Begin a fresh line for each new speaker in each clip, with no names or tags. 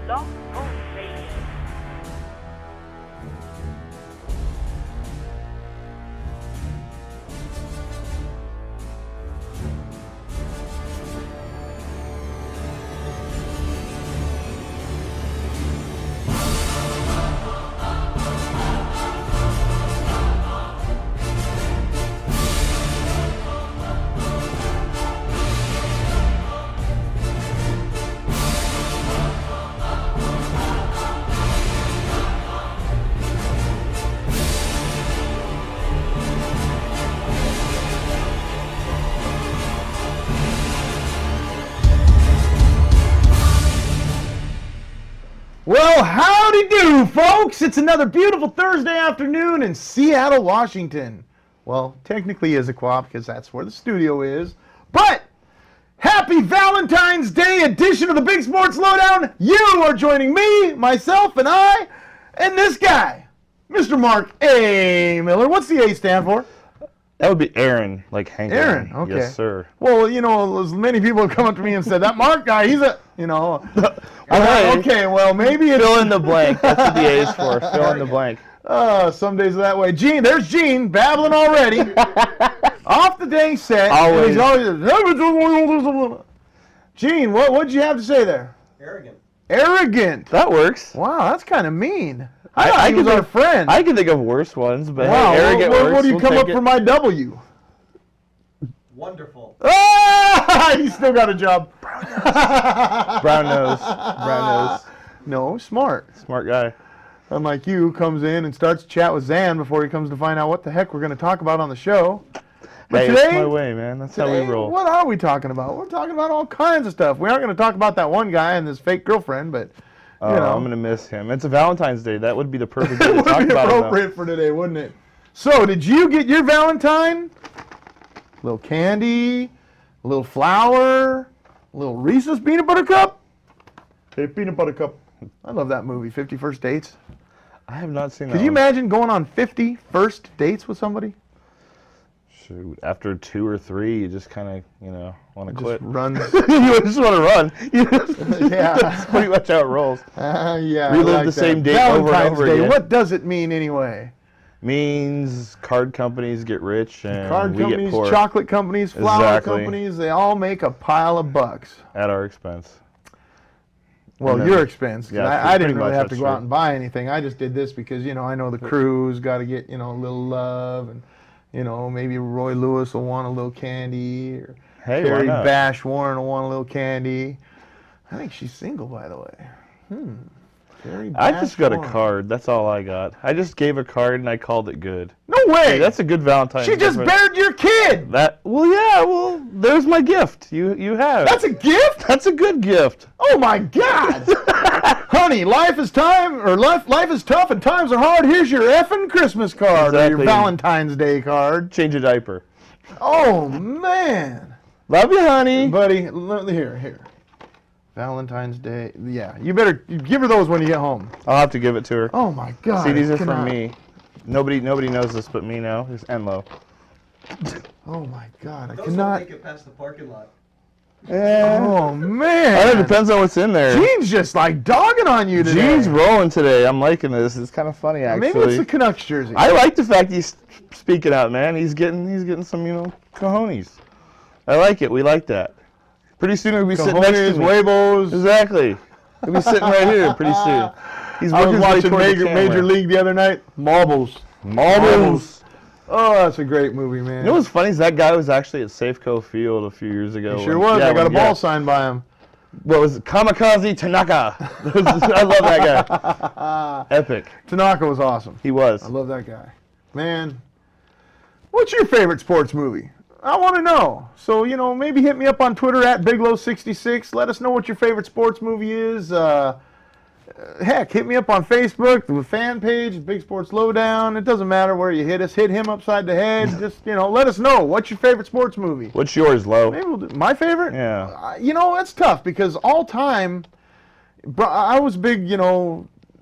Blog Talk Radio.
Well, howdy do, folks! It's another beautiful Thursday afternoon in Seattle, Washington. Well, technically Issaquah, because that's where the studio is. But, happy Valentine's Day edition of the Big Sports Lowdown. You are joining me, myself, and I, and this guy, Mr. Mark A. Miller. What's the A stand for?
That would be Aaron, like Hank.
Aaron, okay.
Yes, sir.
Well, you know, as many people have come up to me and said, that Mark guy, he's a, you know. Okay, well, maybe it's...
Fill in the blank. That's what the A is for. Fill in the blank.
Some days are that way. Gene, there's Gene, babbling already. Off the dang set.
Always.
He's always... Gene, what'd you have to say there?
Arrogant.
Arrogant.
That works.
Wow, that's kind of mean.
I
I he was
can
our friend.
I can think of worse ones, but
wow,
hey, arrogant works.
what do you
We'll
come
take
up
it.
for my W?
Wonderful.
Ah, he still got a job.
Brown nose. Brown nose.
No, smart.
Smart guy.
Unlike you, who comes in and starts to chat with Zan before he comes to find out what the heck we're going to talk about on the show. But
Hey,
today,
that's my way, man. That's how we roll.
what are we talking about? We're talking about all kinds of stuff. We aren't going to talk about that one guy and his fake girlfriend, but you know.
I'm going to miss him. It's a Valentine's Day. That would be the perfect day
it
to talk
would be
about him.
appropriate for today, wouldn't it? So, did you get your Valentine? A little candy, a little flower, a little Reese's peanut butter cup? Hey, peanut butter cup. I love that movie, 50 First Dates.
I have not seen that
Could you
one.
imagine going on 50 first dates with somebody?
Shoot, after 2 or 3, you just kind of, want to quit.
Run.
You just want to run.
Yeah.
That's pretty much how it rolls.
Yeah.
Relive
I like
the
that.
same date over and
Valentine's
over
Day.
again.
What does it mean anyway?
Means card companies get rich and
Card
we
companies,
get poor
chocolate companies, flower
Exactly.
companies, they all make a pile of bucks.
at our expense.
Well,
And then-
your expense. 'Cause
Yeah,
I didn't
pretty
really
much,
have to
that's
go out
true.
and buy anything. I just did this because, I know the crew's got to get, a little love. And, maybe Roy Lewis will want a little candy. Or
Hey, why
Carrie
not?
Bash Warren will want a little candy. I think she's single, by the way. Carrie
I
Bash
just got a
Warren.
card. That's all I got. I just gave a card and I called it good.
No way!
Hey, that's a good Valentine's
She just
gift.
buried your kid!
There's my gift. You have.
That's a gift?
That's a good gift.
Oh my God! Honey, life is tough and times are hard. Here's your effing Christmas card or your
Exactly.
Valentine's Day card.
Change a diaper.
Oh man,
Love you, honey.
buddy, here. Valentine's Day. Yeah, you better give her those when you get home.
I'll have to give it to her.
Oh my God.
See, these
I
are from
cannot-
me. Nobody knows this but me now. It's Enlo.
Oh my God, I
Those
cannot.
won't make it past the parking lot.
Oh man.
It depends on what's in there.
Gene's just like dogging on you today.
Gene's rolling today. I'm liking this. It's kind of funny, actually.
Maybe it's the Canucks jersey.
I like the fact he's speaking out, man. He's getting some, cojones. I like it. We like that. Pretty soon he'll be sitting next
Cojones,
to me.
huevos.
Exactly. He'll be sitting right here pretty soon. He's
I was
working his way
watching
toward the
Major
camera.
League the other night. Marbles.
Marbles.
Oh, that's a great movie, man.
You know what's funny is that guy was actually at Safeco Field a few years ago.
He sure was. I got a ball signed by him.
What was it? Kamikaze Tanaka. I love that guy. Epic.
Tanaka was awesome.
He was.
I love that guy. Man, what's your favorite sports movie? I want to know. So, maybe hit me up on Twitter at Biglow66. Let us know what your favorite sports movie is. Heck, hit me up on Facebook, the fan page, Big Sports Lowdown. It doesn't matter where you hit us. Hit him upside the head. Just, let us know. What's your favorite sports movie?
What's yours, Lo?
Maybe we'll do my favorite?
Yeah.
That's tough because all time, I was a big,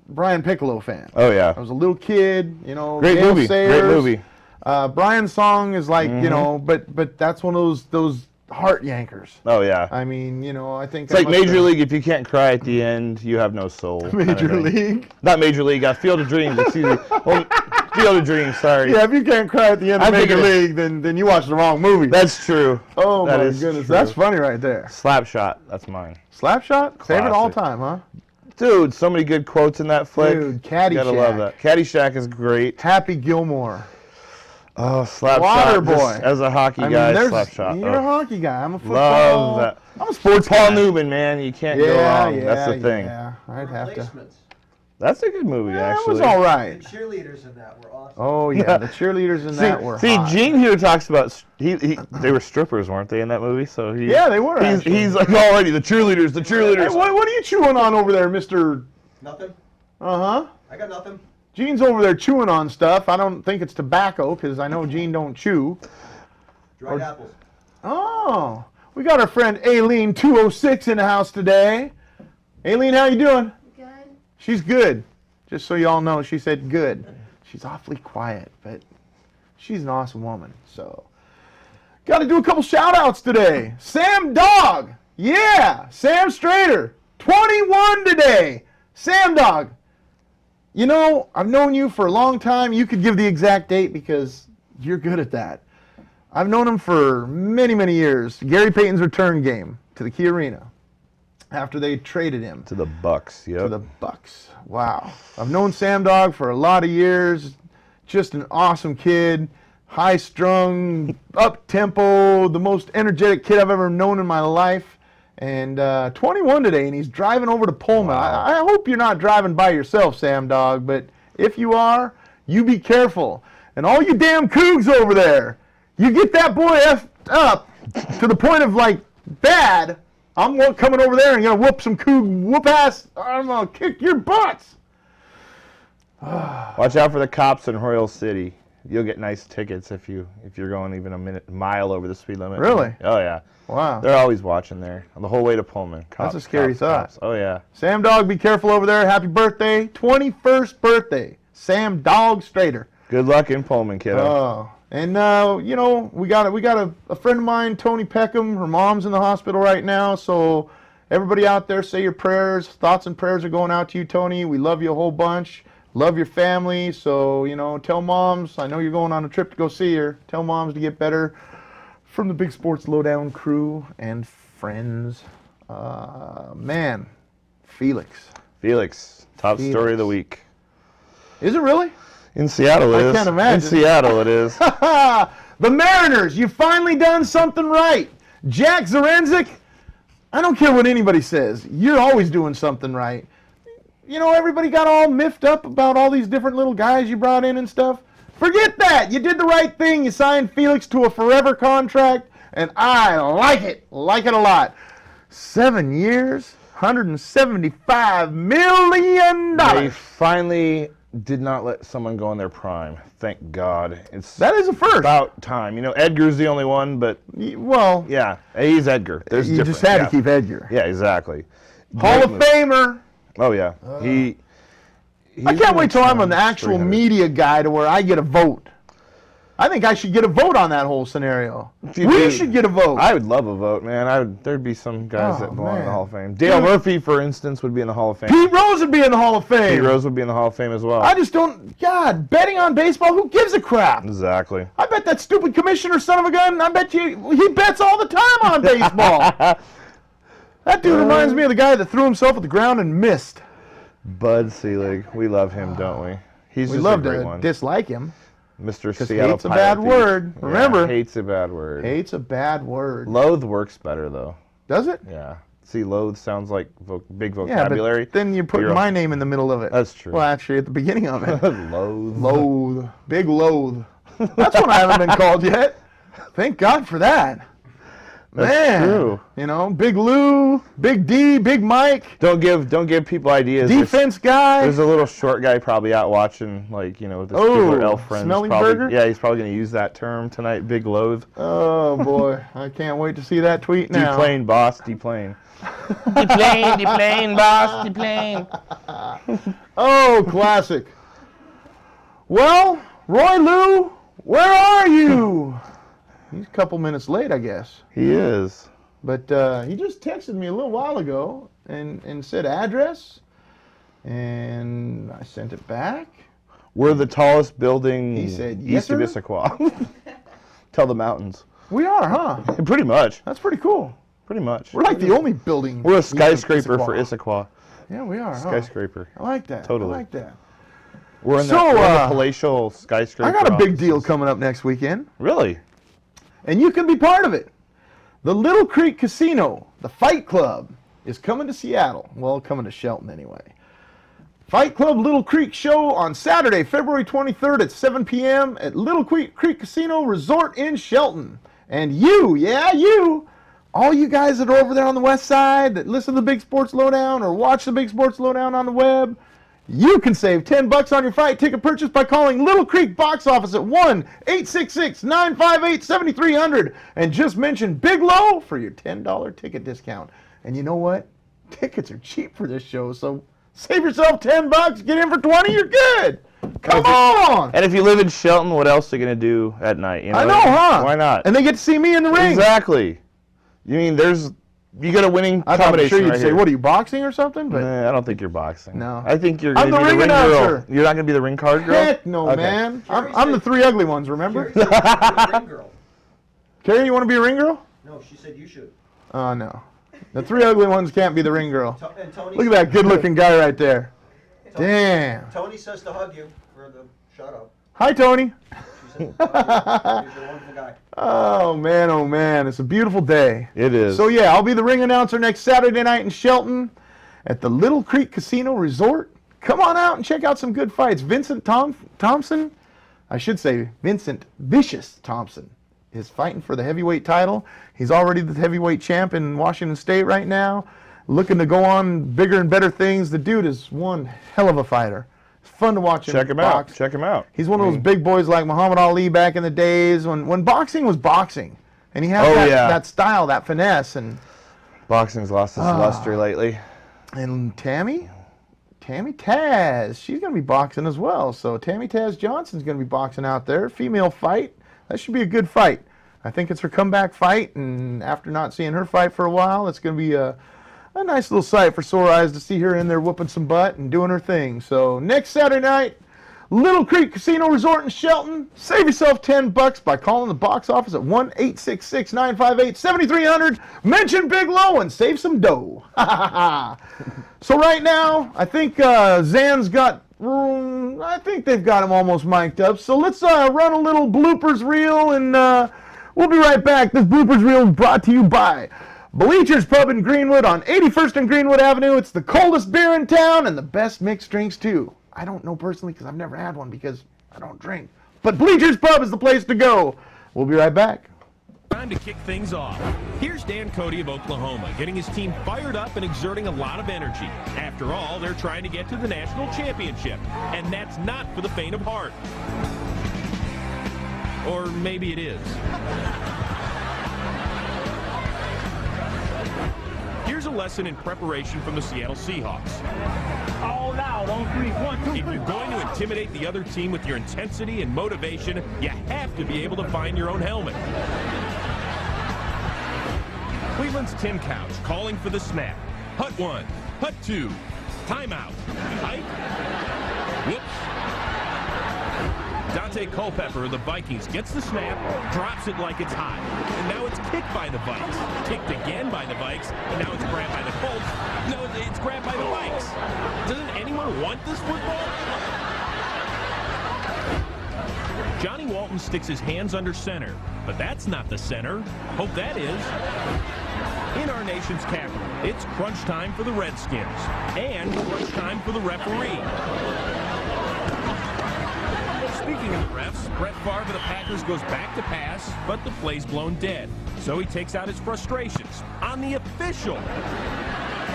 Brian Piccolo fan.
Oh, yeah.
I was a little kid,
Great
Gale
movie.
Sayers.
Great movie.
Brian's song is like, but that's one of those heart yankers.
Oh yeah.
I mean, you know, I think
It's like Major League. If you can't cry at the end, you have no soul.
Major League.
Not Major League. Field of Dreams. Excuse me. Well, Field of Dreams. Sorry.
Yeah, if you can't cry at the end of
I'm
Major
thinking
League, then you watched the wrong movie.
That's true.
Oh
That
my
is
goodness,
true.
that's funny right there.
Slapshot. That's mine.
Slapshot, favorite all
Classic.
time, huh?
Dude, so many good quotes in that flick.
Dude, Caddyshack.
Gotta love that. Caddyshack is great.
Happy Gilmore.
Oh, Slapshot.
Waterboy.
Just as a hockey guy, Slapshot.
You're a hockey guy. I'm a football.
Love that.
I'm a sports
Paul
guy.
Newman, man, you can't go wrong. That's the thing.
Yeah, I'd have to.
Replacements.
That's a good movie,
Yeah, it
actually.
was all
The
right.
cheerleaders in that were awesome.
Oh yeah, the cheerleaders in that were hot.
Gene here talks about they were strippers, weren't they, in that movie? So
Yeah, they were. actually.
He's like already the cheerleaders, the
Hey,
cheerleaders.
what are you chewing on over there, Mister?
Nothing.
Uh huh.
I got nothing.
Gene's over there chewing on stuff. I don't think it's tobacco because I know Gene don't chew.
Dried apples.
Oh, we got our friend Aileen 206 in the house today. Aileen, how you doing?
Good.
She's good. Just so y'all know, she said good. She's awfully quiet, but she's an awesome woman. So, got to do a couple shout outs today. Sam Dog. Yeah, Sam Strader. 21 today. Sam Dog. You know, I've known you for a long time. You could give the exact date because you're good at that. I've known him for many, many years. Gary Payton's return game to the Key Arena after they traded him
To the Bucks, yep.
to the Bucks. Wow. I've known Sam Dog for a lot of years. Just an awesome kid. High strung, up tempo, the most energetic kid I've ever known in my life. And 21 today, and he's driving over to Pullman.
Wow.
I hope you're not driving by yourself, Sam Dog, but if you are, you be careful. And all you damn cougs over there, you get that boy effed up to the point of like bad. I'm coming over there and gonna whoop some whoop ass. I'm gonna kick your butts.
Watch out for the cops in Royal City. You'll get nice tickets if you're going even a mile over the speed limit.
Really?
Oh yeah.
Wow.
They're always watching there the whole way to Pullman. Cops,
a scary
cops,
thought.
cops. Oh yeah.
Sam Dog, be careful over there. Happy birthday, 21st birthday, Sam Dog Strader.
Good luck in Pullman, kiddo.
Oh, and you know, we got a friend of mine, Tony Peckham. Her mom's in the hospital right now, so everybody out there, say your prayers. Thoughts and prayers are going out to you, Tony. We love you a whole bunch. Love your family. So you know, tell moms. I know you're going on a trip to go see her. Tell moms to get better. From the Big Sports Lowdown crew and friends, man, Felix.
Felix, top
Felix.
story of the week.
Is it really?
In Seattle, it
I
is.
can't imagine.
In Seattle, it is.
The Mariners, you've finally done something right. Jack Zarenzik, I don't care what anybody says. You're always doing something right. You know, everybody got all miffed up about all these different little guys you brought in and stuff. Forget that. You did the right thing. You signed Felix to a forever contract, and I like it. Like it a lot. 7 years, $175 million.
They finally did not let someone go in their prime. Thank God. It's
That is a first.
about time. You know, Edgar's the only one, but
Well,
yeah, he's Edgar. There's
you just
different-
had to keep Edgar.
Yeah, exactly.
Hall
Great
of
move.
Famer.
Oh yeah,
I can't wait till I'm an actual media guy to where I get a vote. I think I should get a vote on that whole scenario.
You
We
do.
should get a vote.
I would love a vote, man. There'd be some guys
Oh,
that belong in
man.
the Hall of Fame. Dale
Dude.
Murphy, for instance, would be in the Hall of Fame.
Pete Rose would be in the Hall of Fame.
Pete Rose would be in the Hall of Fame as well.
I just don't. God, betting on baseball, who gives a crap?
Exactly.
I bet that stupid commissioner son of a gun, I bet you he bets all the time on baseball. That dude reminds me of the guy that threw himself at the ground and missed.
Bud Selig, we love him, don't we? He's
We
just
love
a great
to
one.
dislike him.
Mr.
'cause
Seattle
hate's a
Pirate
bad
Thief.
word.
Yeah,
Remember.
hate's a bad word.
Hate's a bad word.
Loathe works better though.
Does it?
Yeah. See, loathe sounds like big
Yeah,
vocabulary.
but then you put
You're
my name in the middle of it.
That's true.
Well, actually, at the beginning of it.
Loathe.
Loathe. Big loathe. That's what I haven't been called yet. Thank God for that.
That's
Man.
true.
You know, Big Lou, Big D, Big Mike,
Don't give people ideas.
defense guy.
There's a little short guy probably out watching, like, you know, with his
Oh,
Stigler elf friends.
Smelly
probably,
Burger?
Yeah, he's probably going to use that term tonight. Big loathe.
Oh, boy. I can't wait to see that tweet now.
Deplane, boss, deplane. deplane, boss, deplane.
Oh, classic. Well, Roy Lou, where are you? He's a couple minutes late, I guess.
He is.
But he just texted me a little while ago and said address, and I sent it back.
We're the tallest building
He said, yes,
east of
sir?
Issaquah. Tell the mountains.
We are, huh?
Pretty much.
That's pretty cool.
Pretty much.
We're like the only building.
We're a
east of
skyscraper for Issaquah.
Yeah, we are. Huh?
Skyscraper.
I like that.
Totally.
I like that.
We're in,
So,
we're in the
uh,
palatial skyscraper.
I got a big
offices.
deal coming up next weekend,
Really?
and you can be part of it. The Little Creek Casino, the Fight Club, is coming to Seattle. Well, coming to Shelton anyway. Fight Club Little Creek show on Saturday, February 23rd at 7 p.m. at Little Creek Casino Resort in Shelton. And you, yeah, you, all you guys that are over there on the west side that listen to the Big Sports Lowdown or watch the Big Sports Lowdown on the web, you can save $10 on your fight ticket purchase by calling Little Creek box office at 1-866-958-7300 and just mention Big Low for your $10 ticket discount. And you know what? Tickets are cheap for this show, so save yourself $10, get in for 20, you're good. Come on.
And if you live in Shelton, what else are you going to do at night? You know?
I know, huh?
Why not?
And they get to see me in the ring.
Exactly. You mean you got a winning
I'm
combination
sure you'd
right
say,
here.
what are you, boxing or something? But
Nah, I don't think you're boxing.
No.
I think you're
I'm
going to
the
be the
ring
ring girl.
announcer.
You're not going to be the ring card girl?
heck no,
Okay.
man.
Carrie
I'm the
said-
three ugly ones, remember?
Carrie said you should be a ring girl.
Carrie, you want to be a ring girl?
No, she said you should.
Oh, no. The three ugly ones can't be the ring girl.
And Tony.
Look at that good-looking guy right there. Damn.
Tony says to hug you for the shut up.
Hi, Tony.
She said, "Hug you. He's a wonderful guy."
Oh, man, oh, man. It's a beautiful day.
It is.
So, yeah, I'll be the ring announcer next Saturday night in Shelton at the Little Creek Casino Resort. Come on out and check out some good fights. Vincent Thompson, I should say Vincent Vicious Thompson, is fighting for the heavyweight title. He's already the heavyweight champ in Washington State right now, looking to go on bigger and better things. The dude is one hell of a fighter. It's fun to watch him
Check him
box.
out. Check him out.
He's one of those big boys like Muhammad Ali back in the days when boxing was boxing. And he had that style, that finesse. And
Boxing's lost its luster lately.
Tammy Taz, she's going to be boxing as well. So Tammy Taz Johnson's going to be boxing out there. Female fight. That should be a good fight. I think it's her comeback fight. And after not seeing her fight for a while, it's going to be a nice little sight for sore eyes to see her in there whooping some butt and doing her thing. So next Saturday night, Little Creek Casino Resort in Shelton. Save yourself $10 by calling the box office at 1-866-958-7300. Mention Big Low and save some dough. So right now, I think Zan's got I think they've got him almost mic'd up. So let's run a little bloopers reel, and we'll be right back. This bloopers reel is brought to you by Bleachers Pub in Greenwood on 81st and Greenwood Avenue. It's the coldest beer in town and the best mixed drinks, too. I don't know personally because I've never had one because I don't drink. But Bleachers Pub is the place to go. We'll be right back.
Time to kick things off. Here's Dan Cody of Oklahoma, getting his team fired up and exerting a lot of energy. After all, they're trying to get to the national championship, and that's not for the faint of heart. Or maybe it is. Here's a lesson in preparation from the Seattle Seahawks.
All out on 3, 1, 2, 3.
If you're going to intimidate the other team with your intensity and motivation, you have to be able to find your own helmet. Cleveland's Tim Couch calling for the snap. Hut 1, hut 2, timeout, hike, whoops. Dante Culpepper of the Vikings gets the snap, drops it like it's hot. And now it's kicked by the Vikes. Kicked again by the Vikes, and now it's grabbed by the Colts. No, it's grabbed by the Vikes. Doesn't anyone want this football? Johnny Walton sticks his hands under center, but that's not the center. Hope that is. In our nation's capital, it's crunch time for the Redskins and crunch time for the referee. Speaking of the refs, Brett Favre of the Packers goes back to pass, but the play's blown dead. So he takes out his frustrations on the official.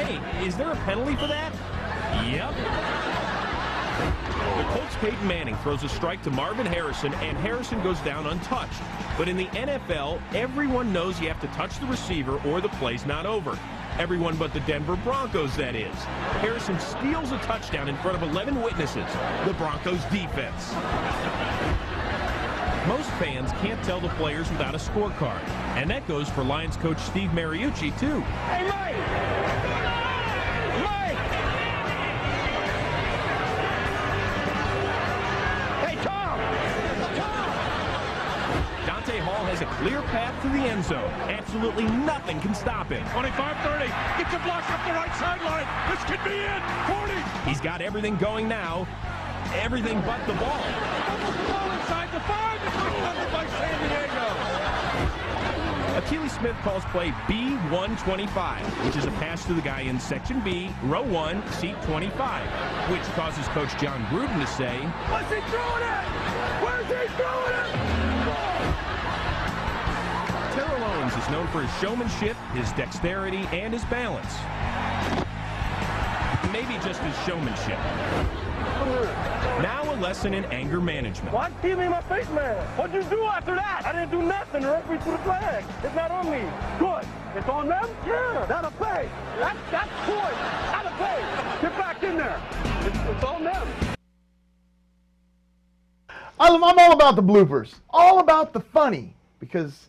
Hey, is there a penalty for that? Yep. The Colts' Peyton Manning throws a strike to Marvin Harrison, and Harrison goes down untouched. But in the NFL, everyone knows you have to touch the receiver or the play's not over. Everyone but the Denver Broncos, that is. Harrison steals a touchdown in front of 11 witnesses, the Broncos' defense. Most fans can't tell the players without a scorecard, and that goes for Lions coach Steve Mariucci, too.
Hey, Mike! Mike! Hey, Tom! Tom!
Dante Hall has a clear path to the end zone. Absolutely nothing can stop him.
25-30. Get your block up the right sideline. This could be it. 40.
He's got everything going now. Everything but the ball.
Ball inside the 5. It's recovered by San Diego.
Achilles Smith calls play B125, which is a pass to the guy in Section B, Row 1, Seat 25, which causes Coach John Gruden to say,
What's he throwing at? Where's he throwing it?
Terrell Owens is known for his showmanship, his dexterity, and his balance. Maybe just his showmanship. Now a lesson in anger management.
Why give me my face, man? What'd you do after that? I didn't do nothing. The referee threw the flag. It's not on me. Good. It's on them? Yeah. That'll pay. That's points. That'll pay. Get back in there. It's on them.
I'm all about the bloopers, all about the funny, because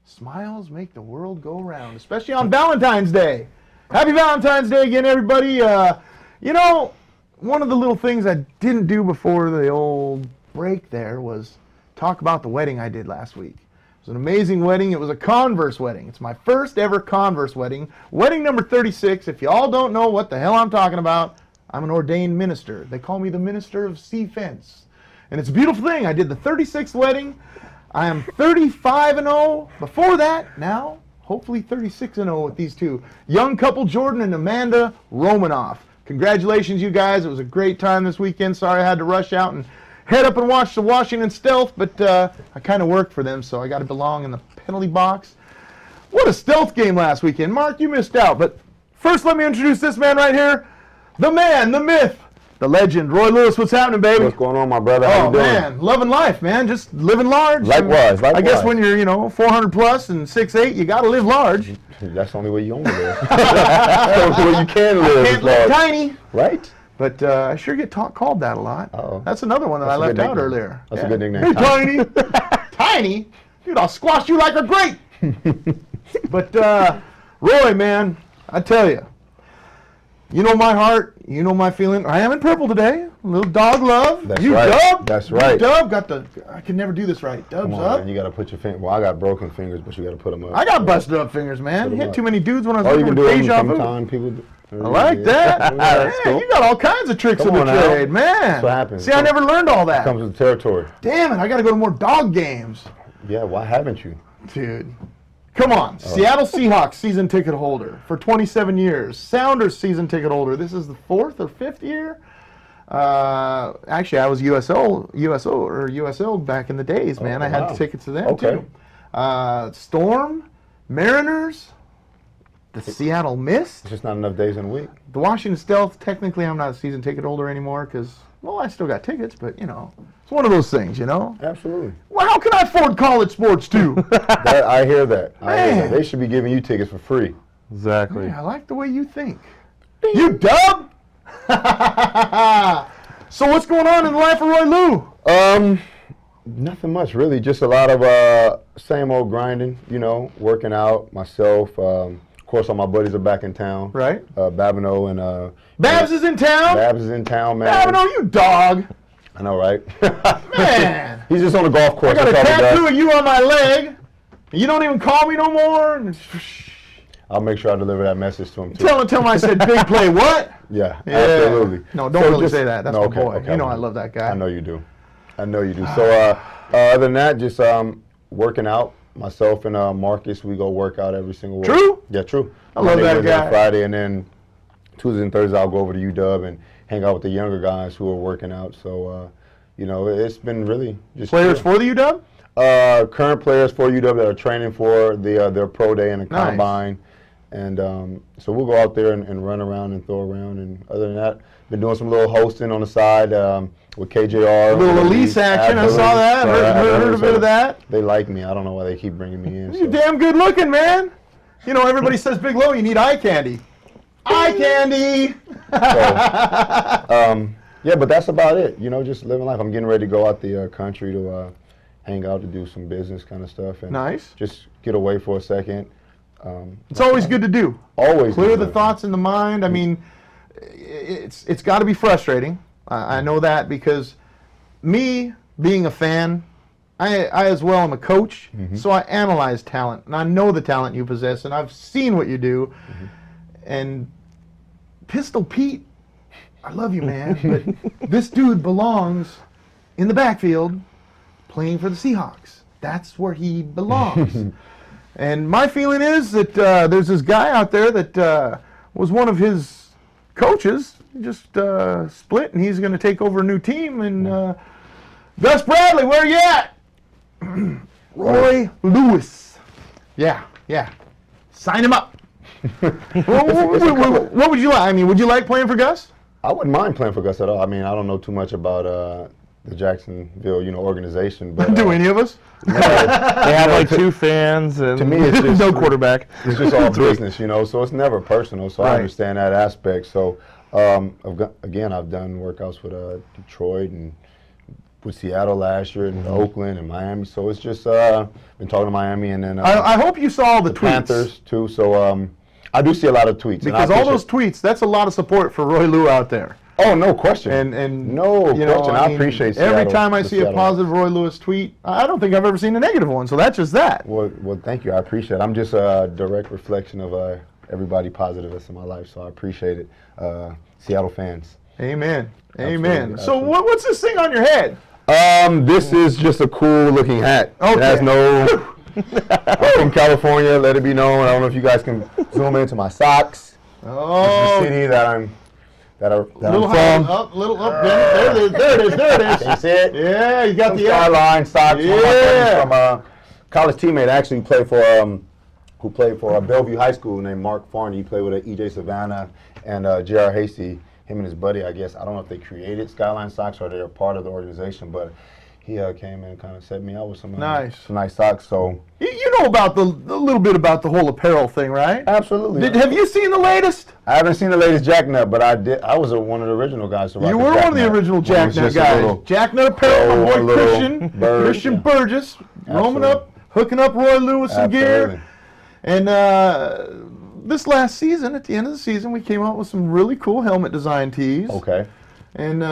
smiles make the world go round, especially on Valentine's Day. Happy Valentine's Day again, everybody. You know, one of the little things I didn't do before the old break there was talk about the wedding I did last week. It was an amazing wedding. It was a Converse wedding. It's my first ever Converse wedding. Wedding number 36. If you all don't know what the hell I'm talking about, I'm an ordained minister. They call me the minister of sea fence. And it's a beautiful thing. I did the 36th wedding. I am 35-0. Before that, now, hopefully 36-0 with these two. Young couple, Jordan and Amanda Romanoff. Congratulations, you guys. It was a great time this weekend. Sorry I had to rush out and head up and watch the Washington Stealth, but I kind of worked for them, so I got to belong in the penalty box. What a Stealth game last weekend. Mark, you missed out. But first, let me introduce this man right here. The man, the myth, the legend, Roy Lewis. What's happening, baby?
What's going on, my brother? How you doing?
Man, loving life, man. Just living large.
Likewise.
I guess when you're, 400 plus and 6'8", you got to live large.
That's the only way you only live. That's the only way you can live.
Can't live tiny.
Right?
But I sure get called that a lot.
Uh-oh.
That's another one that I left out earlier.
That's a good nickname.
Hey, Tiny. Tiny? Dude, I'll squash you like a grape. But, Roy, man, I tell you, you know my heart, you know my feeling. I am in purple today. A little dog love.
That's
you
right.
Dub.
That's right.
You Dub got I can never do this right. Dub's
Come on,
up.
man. You got to put your finger. Well, I got broken fingers, but you got to put them up.
I got busted up fingers, man.
Put 'em
Hit
up.
too many dudes when I was
Oh, you
working
can
with
do it
Deja Vu.
sometime. People do.
I like that.
That's
Man,
cool.
you got all kinds of tricks
Come
in the
on now.
trade, man.
That's what happens.
See, I never learned all that.
Comes with the territory.
Damn it, I got to go to more dog games.
Yeah, why haven't you?
Dude. Come on. Seattle Seahawks season ticket holder for 27 years. Sounders season ticket holder. This is the 4th or 5th year. Actually, I was USO back in the days, man.
Oh,
I had
wow.
tickets to them,
Okay.
too. Storm, Mariners, the Seattle Mist,
It's just not enough days in a week.
the Washington Stealth. Technically, I'm not a season ticket holder anymore because, well, I still got tickets, but, it's one of those things,
Absolutely.
Well, how can I afford college sports, too?
I hear that. I hear
Man.
that. They should be giving you tickets for free.
Exactly.
Yeah, I like the way you think. You Dub? So what's going on in the life of Roy Lou?
Nothing much really. Just a lot of same old grinding. Working out myself. Of course, all my buddies are back in town.
Right.
Babineau and
Babs is in town?
Babs is in town, man.
Babineau, you dog.
I know, right?
Man.
He's just on the golf
I
course.
got a
that's all he
tattoo
does.
of you on my leg. You don't even call me no more.
I'll make sure I deliver that message to him too.
Tell him I said big play what?
Yeah,
Yeah.
absolutely.
No, don't
So
really
just-
say that. That's
no,
my
okay,
boy.
okay,
You know
I
I love that guy.
I know you do. I know you do. So other than that, just working out. Myself and Marcus, we go work out every single week.
True?
Yeah, true.
I love that
Wednesday,
guy.
Friday, and then Tuesday and Thursday, I'll go over to UW and hang out with the younger guys who are working out. So, it's been really just
Players
chill.
for the UW?
Current players for UW that are training for their pro day and the
Nice.
combine. And so we'll go out there and run around and throw around. And other than that, been doing some little hosting on the side with KJR.
A little Elise action. I saw that. Heard a bit of that.
They like me. I don't know why they keep bringing me in.
You're
so.
damn good looking, man. Everybody says Big Low, you need eye candy. Eye candy!
Yeah, but that's about it. Just living life. I'm getting ready to go out the country to hang out to do some business kind of stuff. And
Nice.
just get away for a second.
It's always good to do.
Always
Clear
good
the
to-
thoughts in the mind. I mean, it's got to be frustrating. I know that because me being a fan, I as well am a coach, so I analyze talent, and I know the talent you possess, and I've seen what you do. And Pistol Pete, I love you, man, but this dude belongs in the backfield playing for the Seahawks. That's where he belongs. And my feeling is that there's this guy out there that was one of his coaches, just split, and he's going to take over a new team. And Gus Bradley, where you at? Roy Lewis. Yeah. Sign him up. What would you like? I mean, would you like playing for Gus?
I wouldn't mind playing for Gus at all. I mean, I don't know too much about the Jacksonville, organization, but
Do any of us?
They have like 2 fans and
to me, it's just
no quarterback.
It's just all business, so it's never personal. So
Right.
I understand that aspect. So again, I've done workouts with Detroit and with Seattle last year, and Oakland and Miami. So it's just been talking to Miami, and then
I hope you saw all the tweets.
Panthers too. So I do see a lot of tweets. and I
Because all
appreciate-
those tweets, that's a lot of support for Roy Lou out there.
Oh, no question.
And
no
you know,
question. I appreciate
every
Seattle,
time I
the
see a
Seattle.
positive Roy Lewis tweet, I don't think I've ever seen a negative one. So that's just that.
Well, thank you. I appreciate it. I'm just a direct reflection of everybody positive that's in my life, so I appreciate it. Seattle fans.
Amen. Amen.
Absolutely,
So
absolutely.
what's this thing on your head?
This is just a cool looking hat.
Okay.
It has no. I'm from California. Let it be known. I don't know if you guys can zoom into my socks. This is
Oh,
the city that I'm
little high,
from.
up, little up. There it is. There it is. There it
Can you
is.
see it?
Yeah, you got
Some
the
Skyline socks.
Yeah.
One of my friends from a college teammate actually played for who played for Bellevue High School named Mark Farney. He played with E.J. Savannah and J.R. Hasty. Him and his buddy, I guess. I don't know if they created Skyline Socks or they're part of the organization, but he came and kind of set me out with some
Nice.
some nice socks. So
You know about a little bit about the whole apparel thing, right?
absolutely.
Have you seen the latest?
I haven't seen the latest Jacknut, but I did. I was one of the original guys to rock
You
the
were one of the
Jacknut.
original
When it was
Jacknut
just a
guys.
little-
Jacknut apparel,
Oh,
my
a
boy
little
Christian,
bird,
Christian
yeah.
Burgess, roaming
Absolutely.
up, hooking up Roy Lewis some gear.
Absolutely.
And this last season, at the end of the season, we came out with some really cool helmet design tees.
Okay.
And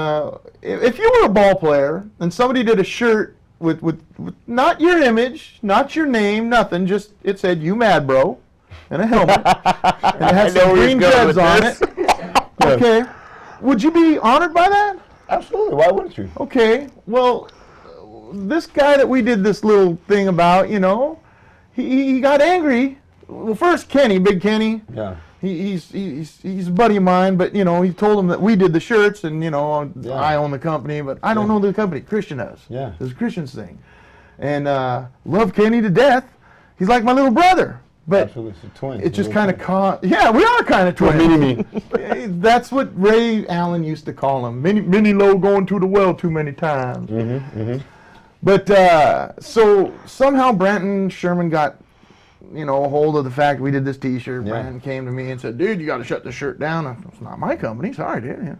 if you were a ball player and somebody did a shirt with not your image, not your name, nothing, just it said "You Mad Bro" and a helmet, and it had some green dreads on it. Okay, would you be honored by that?
Absolutely. Why wouldn't you?
Okay, well, this guy that we did this little thing about, he got angry. Well, first Kenny, Big Kenny.
Yeah.
He's a buddy of mine, but he told him that we did the shirts, and I own the company, but I don't know the company. Christian does.
Yeah.
It's Christian's thing, and love Kenny to death. He's like my little brother, but
Absolutely. It's a twin.
it just kind of caught. Yeah, we are kind of twins.
mini-me.
That's what Ray Allen used to call him. Mini Low going to the well too many times. But so somehow Brenton Sherman got a hold of the fact we did this T-shirt.
Yeah.
Brandon came to me and said, "Dude, you got to shut this shirt down." I said, "It's not my company." Sorry, dude. Yeah.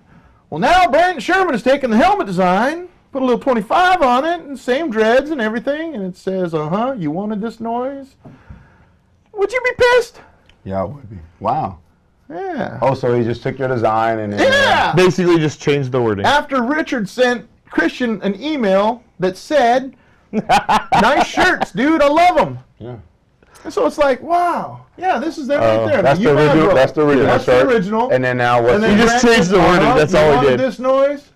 Well, now Brandon Sherman has taken the helmet design, put a little 25 on it, and same dreads and everything, and it says, you wanted this noise? Would you be pissed?
Yeah, I would be. Wow.
Yeah.
Oh, so he just took your design and then,
Yeah.
Basically, just change the wording.
After Richard sent Christian an email that said, "Nice shirts, dude. I love them."
Yeah.
And so it's like, wow, yeah, this is them right there.
That's
You
the
might
original.
go-
That's the original
That's
shirt.
the original.
And then now what's
And then
He just
Brandon
changed the
said,
wording, that's
you
all he
wanted
did.
This noise,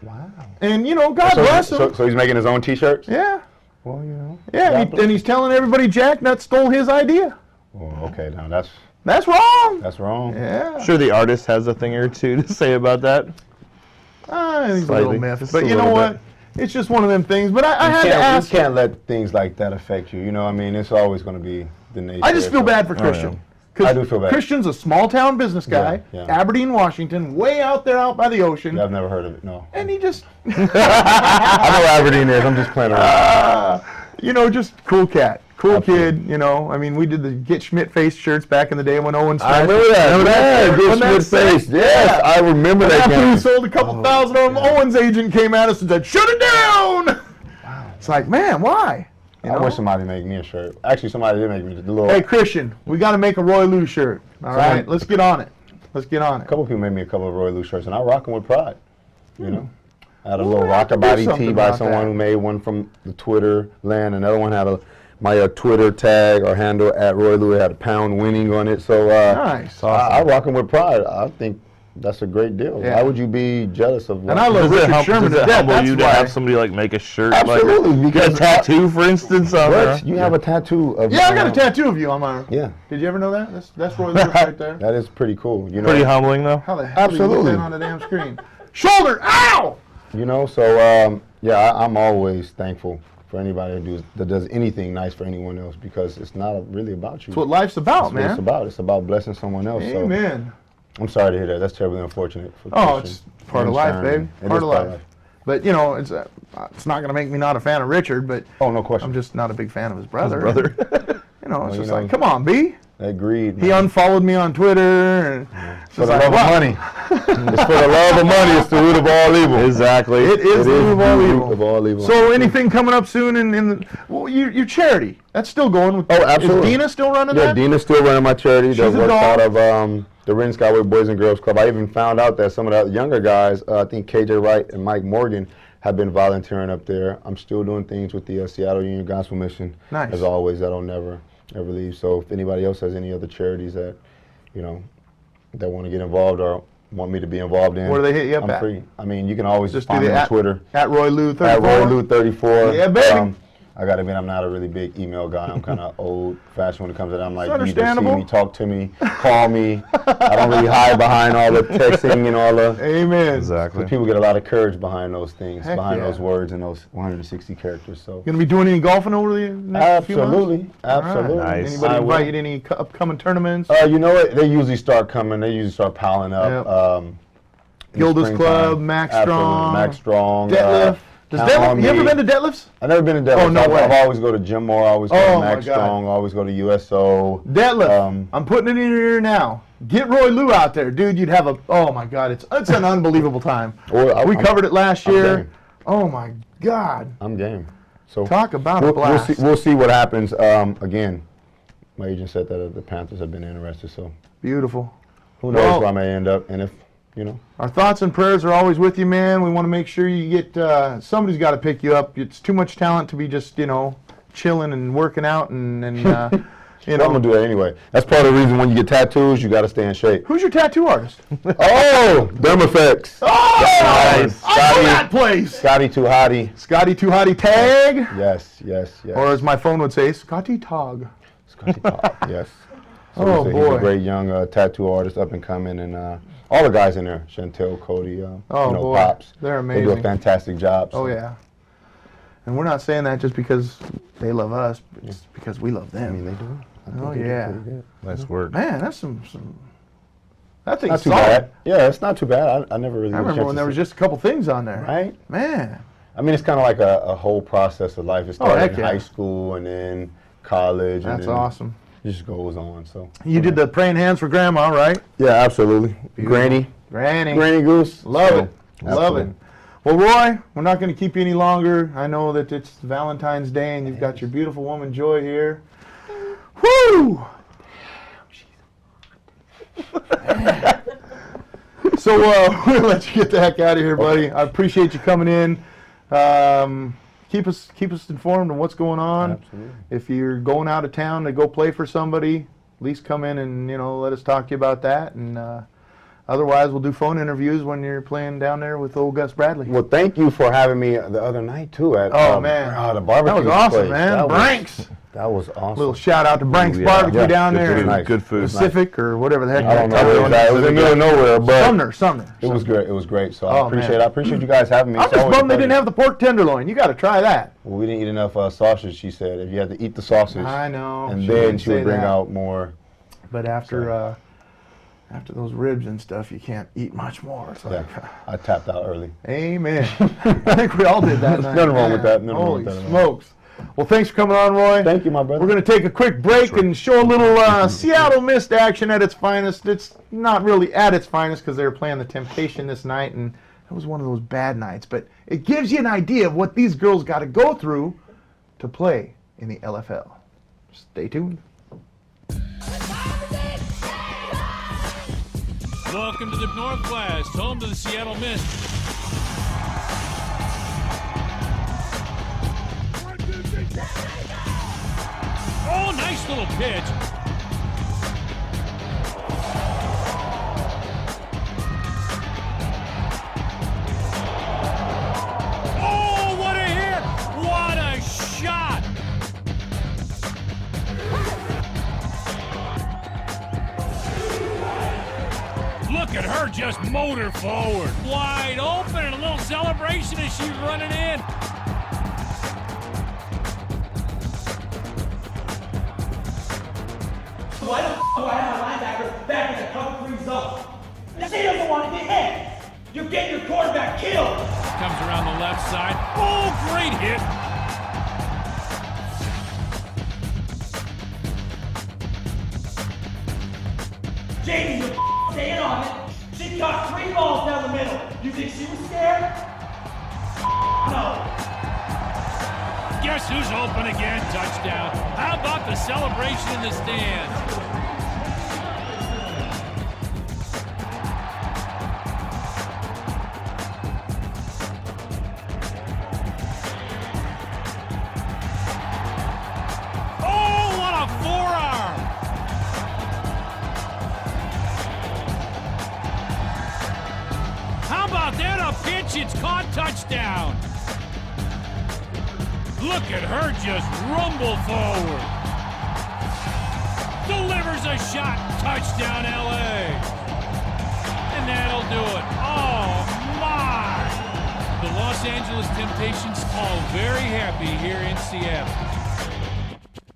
Wow.
and God bless him.
So he's making his own T-shirts.
Yeah,
Well,
yeah,
God
and,
bless.
and he's telling everybody Jacknut stole his idea.
Oh, okay. Now that's
That's wrong.
wrong.
Yeah,
I'm sure the artist has a thing or two to say about that.
I think it's a
Slightly,
little myth,
just
but
a
you know
little
what?
bit.
It's just one of them things. But I had to
You
ask.
can't let things like that affect you. You know what I mean? It's always going to be the nature.
I just feel bad for Christian. 'Cause
I do feel bad.
Christian's a small town business guy,
Yeah, yeah.
Aberdeen, Washington, way out there out by the ocean.
I've never heard of it. No.
And he just,
I know Aberdeen is. I'm just playing around.
just cool cat. Cool kid, I mean, we did the Get Schmidt face shirts back in the day when Owens.
I remember that. Yeah, good Schmidt face. Yes, I remember that
After we
game.
sold a couple thousand of them, Owens' agent came at us and said, "Shut it down!" It's like, man, why? You
I
know?
wish somebody made me a shirt. Actually, somebody did make me the little.
Hey, Christian, we got to make a Roy Lou shirt. All right, let's get on it. Let's get on
A
it.
couple people made me a couple of Roy Lou shirts, and I rock them with pride. You know, I had a
Well,
little
we have to do
rocker body
something
tee by
about
someone
that.
who made one from the Twitter land. Another one had my Twitter tag or handle at Roy Lou. It had a pound winning on it. So
Nice.
I rock them with pride. I think that's a great deal.
Yeah.
Why would you be jealous of?
And I love
Does it
Richard Sherman
does
to
it
death.
humble
That's
you to
why.
have somebody like make a shirt?
Absolutely,
Like
because
a tattoo, for instance, on there?
What? You have a tattoo of?
Yeah, I got a tattoo of you on my arm.
Yeah,
Did you ever know that? That's Roy Lewis right there.
that is pretty cool. You know,
Pretty humbling, though.
How the hell do you
Absolutely.
get that on the damn screen? Shoulder! Ow!
You know, so yeah, I'm always thankful for anybody that does anything nice for anyone else, because it's not really about you.
That's what life's about,
That's what
man.
it's about. It's about blessing someone else.
Amen.
So I'm sorry to hear that. That's terribly unfortunate. For
Oh,
Christian
it's part of
and
life,
Sharon.
babe.
It
Part
is
of life. But, you know, it's not going to make me not a fan of Richard, but
Oh, no question.
I'm just not a big fan of his brother.
Brother.
You know, it's
you
just
know,
like, come on, B.
That greed.
He
man.
unfollowed me on Twitter. And it's
For the
like,
love
wow.
of money. It's for the love of money. It's the root of all evil.
Exactly.
It is the root of all
the root
evil.
of all evil.
So anything coming up soon well, your charity, that's still going with,
Oh, absolutely.
Is Dina still running
Yeah,
that?
Dina's still running my charity.
She's
That
a
works
dog.
out of the Ren Skyway Boys and Girls Club. I even found out that some of the younger guys, I think KJ Wright and Mike Morgan, have been volunteering up there. I'm still doing things with the Seattle Union Gospel Mission.
Nice.
As always, that'll never leave. So if anybody else has any other charities that, you know, that want to get involved or want me to be involved in,
Where do they hit you up
I'm
at?
free. I mean, you can always
Just
just find
do
me
the
on Twitter.
At Roy Lou 34.
At Roy Lou 34.
Yeah, baby.
I gotta admit, I'm not a really big email guy. I'm kind of old-fashioned when it comes to that. I'm like,
It's
you either see
understandable.
me, talk to me, call me. I don't really hide behind all the texting and all the.
Amen.
Exactly.
People get a lot of courage behind those things,
Heck
behind
yeah.
those words and those 160 characters. So
Going to be doing any golfing over the next few months?
absolutely, absolutely.
Nice.
Anybody
I will.
invite you to any upcoming tournaments?
You know what? They usually start coming. They usually start piling up.
Yep.
In the
Gilda's
springtime.
Club, Max
Absolutely.
Strong,
Max Strong.
Deadlift. Does
Count
Deadlift,
on
you ever
me.
been to Deadlifts?
I've never been to Deadlift.
Oh, no way.
I've always go to Jim Moore. I always go
Oh,
to
my
Max
God.
Strong. I always go to USO.
Deadlift. I'm putting it in your ear now. Get Roy Lou out there, dude. You'd have oh my God, it's an unbelievable time.
Well,
We
I'm-
covered it last
I'm
year.
game.
Oh my God.
I'm game. So
Talk about a blast.
We'll see what happens. Again, my agent said that the Panthers have been interested, so
Beautiful.
who knows
Well-
where I may end up, and if
Our thoughts and prayers are always with you, man. We want to make sure you get, somebody's got to pick you up. It's too much talent to be just, chilling and working out and you
I'm
know.
gonna do that anyway. That's part of the reason when you get tattoos, you got to stay in shape.
Who's your tattoo artist?
Oh, Dermaflex.
Oh,
Nice.
I know that place.
Scotty Too Hottie.
Scotty Too Hottie Tag,
Yes.
or as my phone would say, Scotty Tog.
Scotty Tog. Yes. So
Oh,
he's
boy.
a great young tattoo artist, up and coming, and all the guys in there, Chantel, Cody,
Oh, boy.
Pops.
They're
They do a
amazing.
fantastic job.
Oh
so.
yeah. And we're not saying that just because they love us, but just because we love
I
them.
mean, they do. I think
Oh,
they do
yeah.
pretty good.
Nice work.
Man, that's some. That thing's
Not too
solid.
bad. Yeah, it's not too bad. I never really.
I
got a
remember
chance
when
to
there was
see-
just a couple things on there.
right.
Man.
I mean, it's kind of like a whole process of life. It
Oh,
started
heck
in
yeah.
high school and then college.
That's
and then
awesome.
It just goes on. So
You did the praying hands for grandma, right?
Yeah, absolutely. Granny
Granny.
Goose.
Love
So,
it. Love
absolutely.
it. Well, Roy, we're not going to keep you any longer. I know that it's Valentine's Day and you've got your beautiful woman Joy here. Woo! So we'll let you get the heck out of here, buddy. I appreciate you coming in. Keep us informed on what's going on.
Absolutely.
If you're going out of town to go play for somebody, at least come in and let us talk to you about that. And otherwise, we'll do phone interviews when you're playing down there with old Gus Bradley.
Well, thank you for having me the other night too. At
Man,
the barbecue.
that was awesome,
place.
man.
That was-
Branks.
That was awesome.
Little shout out to Branks
yeah.
Barbecue
Yeah,
down
good
there,
food,
in
nice.
Good food.
Pacific or whatever the heck.
I don't know
that
where it
town
was at. It was in the middle of nowhere, but
Sumner.
it was great. It was great. So
Oh,
I appreciate
man.
I appreciate you guys having me.
I'm
It's
just
always a
bummed they didn't
pleasure.
have the pork tenderloin. You got to try that.
Well, we didn't eat enough sausage. She said if you had to eat the sausage,
I know.
and
she
then
didn't
she would
say
bring
that.
out more.
But after those ribs and stuff, you can't eat much more. It's
Yeah,
like,
I tapped out early.
amen. I think we all did that night.
Nothing wrong with
man.
that. Nothing wrong
Holy
with that at all.
smokes. Well, thanks for coming on, Roy.
Thank you, my brother.
We're going to take a quick break and show a little Seattle Mist action at its finest. It's not really at its finest because they were playing the Temptation this night, and That was one of those bad nights, but it gives you an idea of what these girls got to go through to play in the LFL. Stay tuned.
Welcome to the Northwest, home to the Seattle Mist. Oh, nice little pitch. Oh, what a hit! What a shot! Look at her just motor forward. Wide open and a little celebration as she's running in.
Why the f do I have my linebacker back in the cover 3 zone? She doesn't want to get hit. You're getting your quarterback killed.
Comes around the left side. Oh, great hit.
Jamie, you're staying on it. She caught 3 balls down the middle. You think she was scared? No.
Guess who's open again? Touchdown. How about the celebration in the stands? Oh, what a forearm! How about that? A pitch, it's caught, touchdown. Look at her just rumble forward. Delivers a shot, touchdown LA. And that'll do it. Oh my! The Los Angeles Temptations all very happy here in Seattle.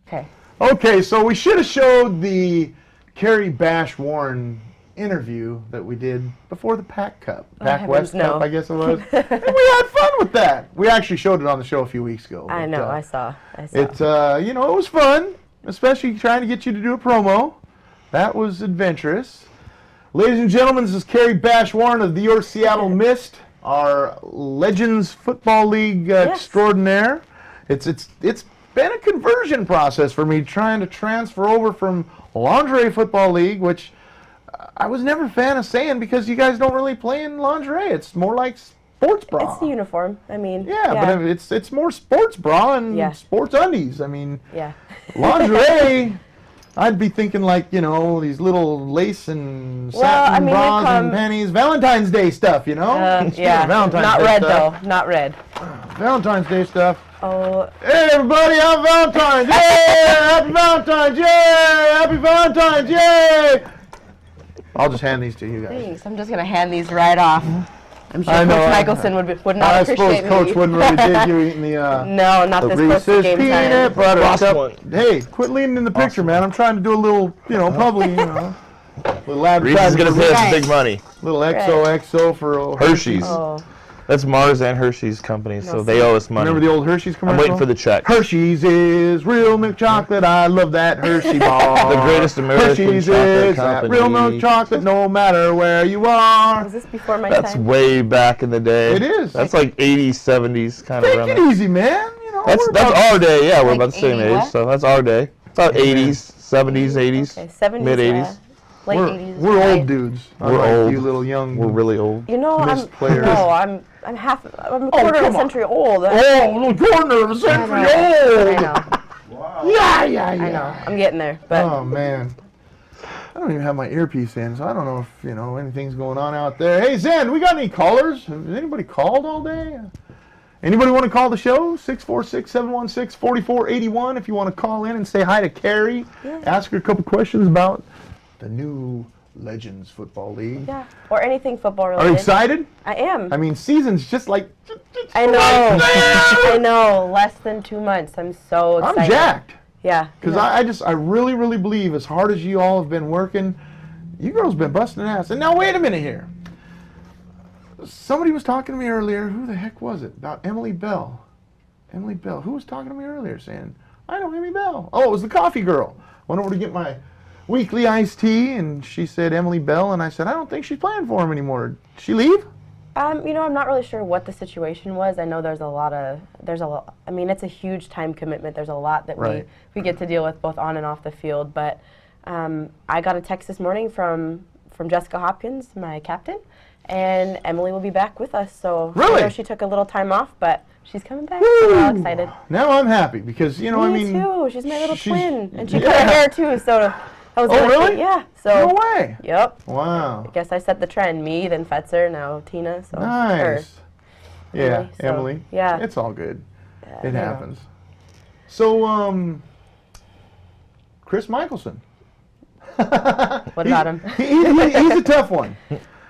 Okay.
Okay, so we should have showed the Carrie Bash Warren interview that we did before the Pac Cup. Pac West
heavens, no.
Cup, I guess it was. And we had fun with that. We actually showed it on the show a few weeks ago.
I
but,
know, I saw.
It's, you know, it was fun, especially trying to get you to do a promo. That was adventurous. Ladies and gentlemen, this is Carrie Bash Warren of your Seattle Mist, our Legends Football League extraordinaire. It's been a conversion process for me trying to transfer over from Lingerie Football League, which I was never a fan of saying because you guys don't really play in lingerie. It's more like sports bra.
It's the uniform. I mean,
yeah, but it's more sports bra and sports undies. I mean, lingerie, I'd be thinking like, you know, these little lace and satin bras and panties, Valentine's Day stuff, you know?
Yeah,
Valentine's
not
Day
red
stuff.
though, not red.
Valentine's Day stuff.
Oh.
Hey everybody, happy Valentine's! Yeah, happy Valentine's! Yeah, happy Valentine's! Yay! I'll just hand these to you guys.
Thanks. I'm just gonna hand these right off. I'm sure
I know,
Coach Michelson would not appreciate
I suppose Coach
me.
wouldn't really dig you eating the
no, not
the
this close to
Reese's
game
peanut
time.
butter
Lost
cup.
one.
Hey, quit leaning in the picture, man. I'm trying to do a little, you know, public, you know, little
Reese's
advertising.
gonna pay us big money.
Little XOXO for
Hershey's.
Oh.
That's Mars and Hershey's company, so they owe us money.
Remember the old Hershey's commercial?
I'm waiting for the check.
Hershey's is real milk chocolate. I love that Hershey bar.
The greatest American
Hershey's
chocolate
is that
company.
real milk chocolate no matter where you are.
Was this before my
That's
time?
way back in the day.
It is.
That's like 80s, 70s kind of
Take
around
it
there.
easy, man. You know,
That's
we're about-
our day, yeah. We're
Like
about the same
80
age,
what?
so that's our day. It's about 80s, 70s, 80s,
Okay, 70s,
mid 80s.
Late
we're
80s.
we're
right?
old dudes.
We're
unlike
old.
You little young.
We're really old.
You know,
Missed players.
I'm a quarter of a
come on.
century old.
Oh, little corner of a century
I
old.
know.
Wow.
Yeah.
I know. I'm getting there, but
Oh man, I don't even have my earpiece in, so I don't know if you know anything's going on out there. Hey Zen, we got any callers? Has anybody called all day? Anybody want to call the show? 646-716-4481 if you want to call in and say hi to Carrie.
Yeah.
Ask her a couple questions about the new Legends Football League.
yeah, or anything football
Are
related.
you excited?
I am.
I mean, season's just like...
I know. I know. Less than 2 months. I'm so excited.
I'm jacked.
Yeah.
Because I really, really believe as hard as you all have been working, you girls been busting ass. And now wait a minute here. Somebody was talking to me earlier. Who the heck was it? About Emily Bell. Emily Bell. Who was talking to me earlier saying, I know Emily Bell. Oh, it was the coffee girl. Went over to get my weekly iced tea, and she said Emily Bell, and I said, I don't think she's playing for him anymore. Did she leave?
You know, I'm not really sure what the situation was. I know I mean, it's a huge time commitment. There's a lot that
Right.
we get to deal with both on and off the field. But I got a text this morning from Jessica Hopkins, my captain, and Emily will be back with us. So
Really?
I know she took a little time off, but she's coming back. So I'm all excited.
Now I'm happy because, you know, I
Me
mean.
too. She's my little
she's-
twin, and she
yeah.
cut her hair too. So I was
Oh,
lucky.
really?
Yeah. So.
No way.
Yep.
Wow.
I guess I set the trend. Me, then Fetzer, now Tina. So her.
Nice. Yeah,
Emily, so,
Emily.
yeah.
It's all good.
Yeah,
It
yeah.
happens. So, Chris Michelson.
What about him?
He's a tough one.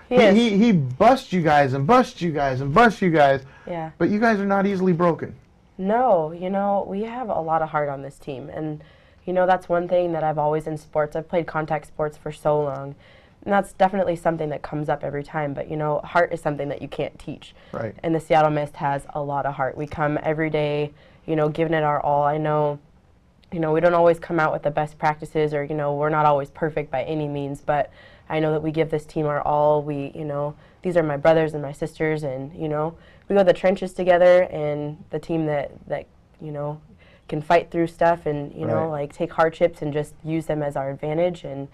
He is.
He busts you guys and busts you guys and busts you guys,
Yeah.
but you guys are not easily broken.
No, you know, we have a lot of heart on this team. And, you know, that's one thing that I've always in sports. I've played contact sports for so long. And that's definitely something that comes up every time. But, you know, heart is something that you can't teach.
Right.
And the Seattle Mist has a lot of heart. We come every day, you know, giving it our all. I know, you know, we don't always come out with the best practices or, you know, we're not always perfect by any means. But I know that we give this team our all. We, you know, these are my brothers and my sisters. And, you know, we go to the trenches together, and the team that you know, can fight through stuff and, you know,
Right.
like take hardships and just use them as our advantage and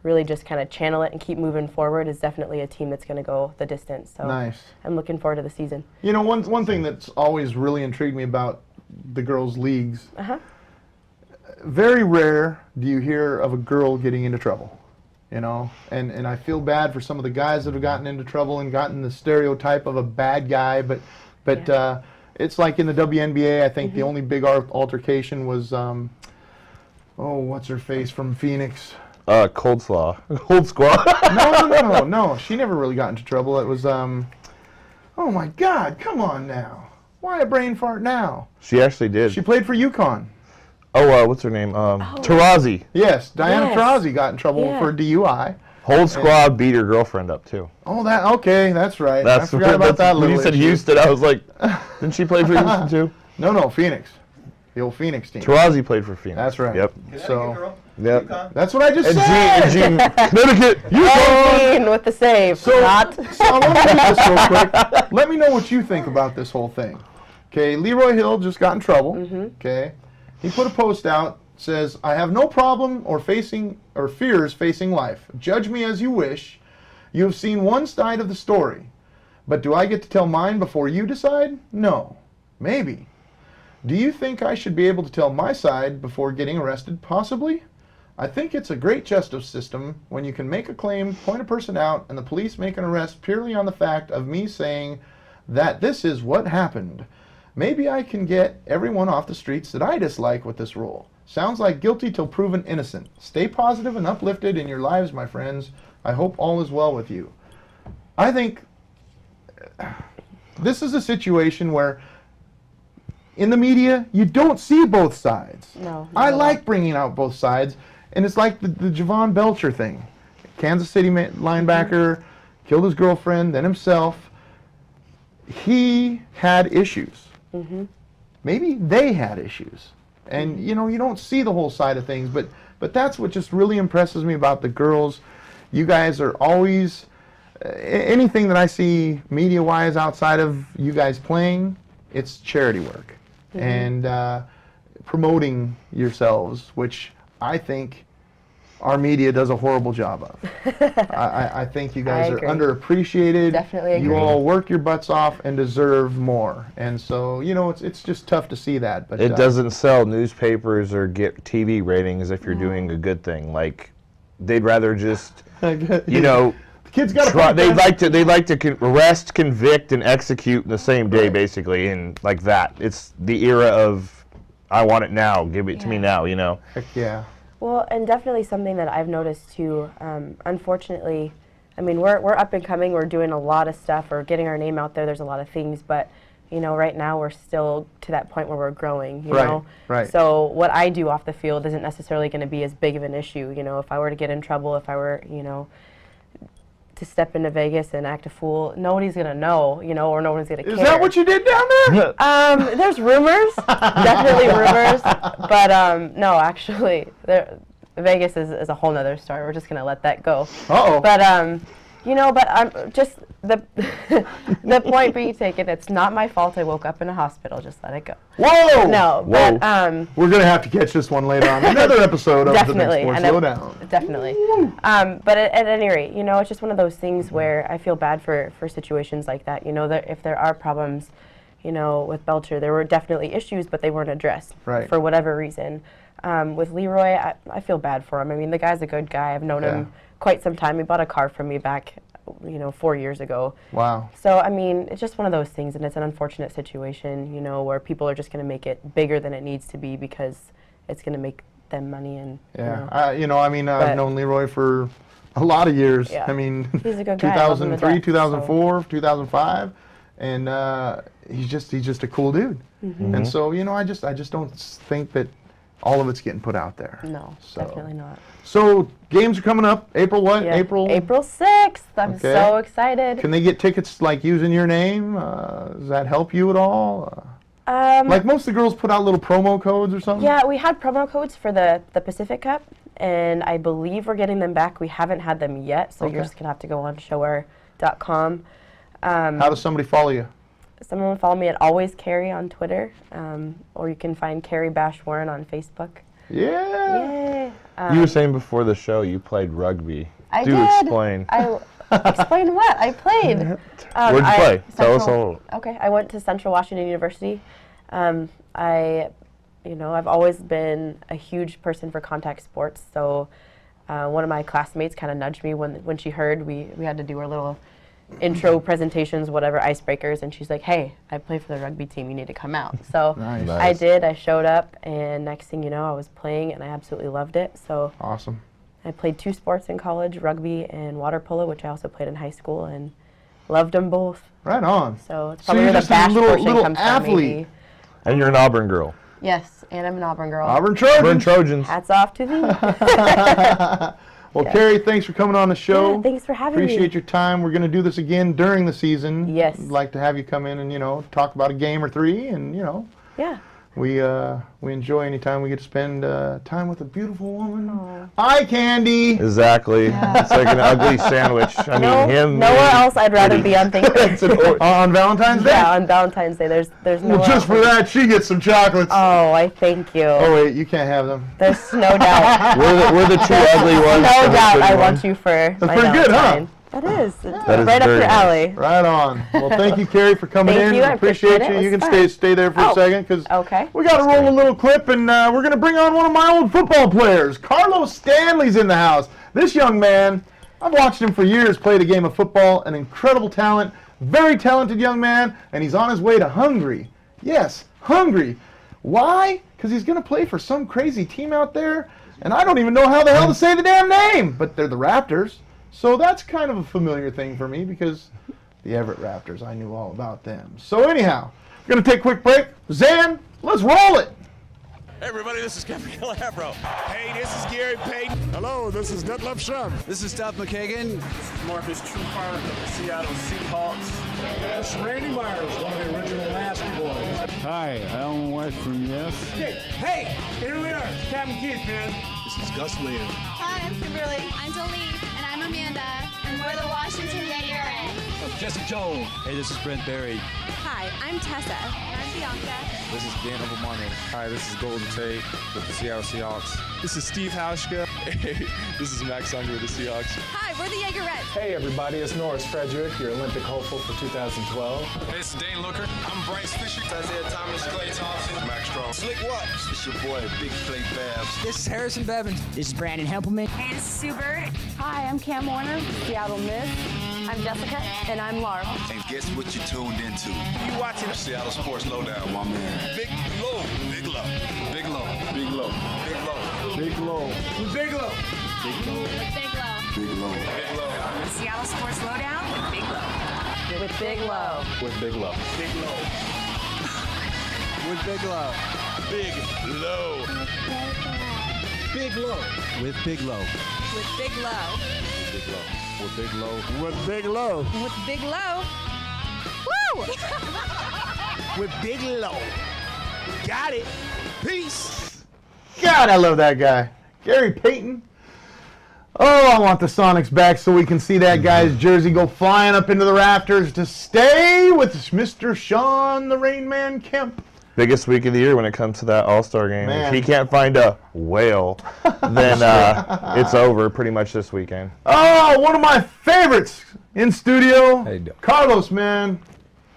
really just kind of channel it and keep moving forward is definitely a team that's going to go the distance. So
Nice.
I'm looking forward to the season.
You know, one thing that's always really intrigued me about the girls' leagues, very rare do you hear of a girl getting into trouble. You know, and I feel bad for some of the guys that have gotten into trouble and gotten the stereotype of a bad guy, but
Yeah.
it's like in the WNBA, I think the only big altercation was, what's her face from Phoenix?
Cold Slaw. Cold Squaw.
No, she never really got into trouble. It was, oh my God, come on now. Why a brain fart now?
She actually did.
She played for UConn.
What's her name? Tarazi.
Yes, Diana
Yes.
Taurasi got in trouble
Yeah.
for DUI.
Cold Squad beat her girlfriend up too.
Oh, okay, that's right.
That's
I forgot about that
when
little
you said
issue.
Houston, I was like, didn't she play for Houston too?
No, Phoenix. The old Phoenix team.
Tarazi played for Phoenix.
That's right.
Yep.
Connecticut
So-
girl.
Yep.
UConn.
That's what I just
And
said.
Gene, Connecticut.
Dean with the save.
So I want to do this real quick. Let me know what you think about this whole thing. Okay, Leroy Hill just got in trouble. Okay, he put a post out, says, "I have no problem or fears facing life. Judge me as you wish. You have seen one side of the story, but do I get to tell mine before you decide? No, maybe. Do you think I should be able to tell my side before getting arrested? Possibly. I think it's a great justice system when you can make a claim, point a person out, and the police make an arrest purely on the fact of me saying that this is what happened. Maybe I can get everyone off the streets that I dislike with this rule. Sounds like guilty till proven innocent. Stay positive and uplifted in your lives, my friends. I hope all is well with you." I think this is a situation where in the media, you don't see both sides.
No.
I
not at
like bringing out both sides, and it's like the Javon Belcher thing. Kansas City linebacker, killed his girlfriend, then himself. He had issues. Maybe they had issues. And, you know, you don't see the whole side of things, but that's what just really impresses me about the girls. You guys are always, anything that I see media-wise outside of you guys playing, it's charity work. And promoting yourselves, which I think our media does a horrible job of. I think you guys
I
are
agree.
underappreciated.
Definitely
You
agree.
all work your butts off and deserve more. And so, you know, it's just tough to see that. But
It doesn't sell newspapers or get TV ratings if you're doing a good thing. Like, they'd rather just, you know,
the kids got
try,
to.
they'd like to arrest, convict, and execute in the same day, basically, and like that. It's the era of, I want it now, give it to me now, you know.
Heck yeah.
Well, and definitely something that I've noticed too. Unfortunately, I mean, we're up and coming. We're doing a lot of stuff. We're getting our name out there. There's a lot of things, but you know, right now we're still to that point where we're growing. You know,
right.
So what I do off the field isn't necessarily going to be as big of an issue. You know, if I were to get in trouble, if I were, you know, to step into Vegas and act a fool, nobody's going to know. You know, or no one's going to care.
Is that what you did down there?
There's rumors, definitely rumors, but no, actually, Vegas is a whole nother story. We're just gonna let that go.
Uh-oh.
But You know, but I'm just the the point being taken. It's not my fault. I woke up in a hospital. Just let it go.
Whoa!
No,
Whoa.
but
We're gonna have to catch this one later on. Another episode of
definitely,
the Big Sports Lowdown.
definitely. But at any rate, you know, it's just one of those things where I feel bad for situations like that. You know, that if there are problems, you know, with Belcher, there were definitely issues, but they weren't addressed for whatever reason. With Leroy, I feel bad for him. I mean, the guy's a good guy. I've known him quite some time. He bought a car from me back, you know, 4 years ago.
Wow.
So, I mean, it's just one of those things, and it's an unfortunate situation, you know, where people are just going to make it bigger than it needs to be because it's going to make them money. And
you know, I mean, I've known Leroy for a lot of years.
Yeah.
I mean,
He's a good guy. I love him to
2003,
death,
2004, 2005, and he's just a cool dude. And so, you know, I just don't think that all of it's getting put out there.
No,
So-
definitely not.
So games are coming up. April what?
Yeah.
April
6th. I'm
Okay.
so excited.
Can they get tickets like using your name? Does that help you at all? Like most of the girls put out little promo codes or something?
Yeah, we had promo codes for the Pacific Cup, and I believe we're getting them back. We haven't had them yet, so you're just going to have to go on showair.com.
How does somebody follow you?
Someone follow me at Always Carrie on Twitter, or you can find Carrie Bash Warren on Facebook.
Yeah.
Yay.
You were saying before the show you played rugby.
I
Do
did.
explain.
Explain what? I played.
Where'd you play? Tell us all.
Okay, I went to Central Washington University. You know, I've always been a huge person for contact sports, so one of my classmates kind of nudged me when she heard we had to do our little intro presentations, whatever, icebreakers, and she's like, hey, I play for the rugby team, you need to come out. So
Nice.
I did, I showed up, and next thing you know, I was playing, and I absolutely loved it. So
Awesome.
I played 2 sports in college, rugby and water polo, which I also played in high school, and loved them both.
Right on.
So it's
So
probably
you're
where the
just a
bash portion
little
comes from,
athlete.
maybe.
And you're an Auburn girl.
Yes, and I'm an Auburn girl.
Auburn Trojans.
Auburn Trojans.
Hats off to thee.
Well,
Yeah.
Carrie, thanks for coming on the show.
Yeah, thanks for having me.
Appreciate your time. We're going to do this again during the season.
Yes.
I'd like to have you come in and, you know, talk about a game or 3, and, you know,
Yeah.
we enjoy any time we get to spend time with a beautiful woman. Eye candy.
Exactly. It's like an ugly sandwich. I mean, him.
Nowhere else I'd rather be on Thanksgiving.
On Valentine's Day?
Yeah, on Valentine's Day. There's no.
Well, just for that, she gets some chocolates.
Oh, I thank you.
Oh, wait, you can't have them.
There's no doubt.
We're the 2 ugly ones.
No
for the
doubt.
good
I
one.
want you for
That's
my
pretty good, huh?
Valentine. That is. It's
That is
right up
very
your
nice.
alley.
Right on. Well, thank you, Carrie, for coming
Thank
in.
you. I
Appreciate
appreciate it.
you. You
It
can
was
stay there for a second because
Okay.
we got to roll a little clip, and we're going to bring on one of my old football players. Carlos Stanley's in the house. This young man, I've watched him for years play the game of football. An incredible talent, very talented young man, and he's on his way to Hungary. Yes, Hungary. Why? Because he's going to play for some crazy team out there, and I don't even know how the hell to say the damn name, but they're the Raptors. So that's kind of a familiar thing for me because the Everett Raptors, I knew all about them. So anyhow, we're going to take a quick break. Zan, let's roll it.
Hey everybody, this is Gabriel Abro. Hey, this is Gary Payton. Hello, this is Detlef Schrempf.
This is Duff McKagan.
This is Marcus Trufant of the Seattle Seahawks. This is Randy Myers, one of the original Nasty Boys.
Hi, Alan West from Yes.
Hey, here we are, Captain Keith, man. This is Gus Lynn.
Hi, I'm Kimberly. I'm Jolie. And I'm Amanda. And we're the Washington Jaguars.
Jesse Jones. Hey, this is Brent Berry.
Hi, I'm Tessa. And I'm Bianca.
This is Dan Overmoney. Hi, this is Golden Tate with the Seattle Seahawks. This is Steve Hauschka. Hey, this is Max Unger with the Seahawks.
Hi, we're the Jaguarettes.
Hey everybody, it's Norris Frederick, your Olympic hopeful for 2012.
Hey, this is Dane Looker. I'm Bryce Fisher. Isaiah Thomas, Clay Thompson, Max Strong. Slick Watts. It's your boy, Big Play Babs.
This is Harrison Bevins. This is Brandon Hempelman.
And Sue Bird. Hi, I'm Cam Warner. Seattle Miss. I'm Jessica. And I'm Laura.
And guess what you tuned into?
You watching
Seattle Sports Lowdown, my man.
Big Low.
Big Low.
Big Low.
Big Low.
Big Low.
Big Low.
Big Low.
Big Low.
Big Low.
Big Low.
Big Low.
The Seattle Sports Lowdown with Big Low. With Big Low.
With Big Low. Big Low.
With Big Low.
Big Low.
Big Low. With Big Low.
With Big Low.
Big Low. With Big Low.
With Big Low.
With Big Low. Woo!
With Big Low. Got it. Peace.
God, I love that guy. Gary Payton. Oh, I want the Sonics back so we can see that guy's jersey go flying up into the rafters to stay with Mr. Sean the Rain Man Kemp.
Biggest week of the year when it comes to that All-Star game.
Man.
If he can't find a whale, then it's over pretty much this weekend.
Oh, one of my favorites in studio.
How you doing?
Carlos, man.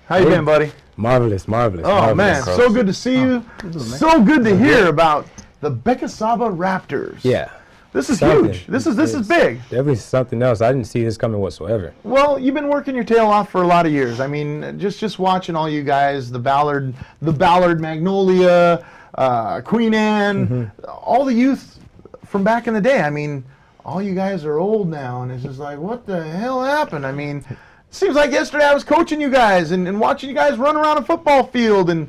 How you been, buddy?
Marvelous, marvelous.
Oh,
marvelous.
man, so good to see you. So good to hear about the Bekasaba Raptors.
Yeah.
This is
Something.
huge. This is big.
Definitely something else. I didn't see this coming whatsoever.
Well, you've been working your tail off for a lot of years. I mean, just watching all you guys, the Ballard Magnolia, Queen Anne, all the youth from back in the day. I mean, all you guys are old now, and it's just like, what the hell happened? I mean, it seems like yesterday I was coaching you guys and watching you guys run around a football field, and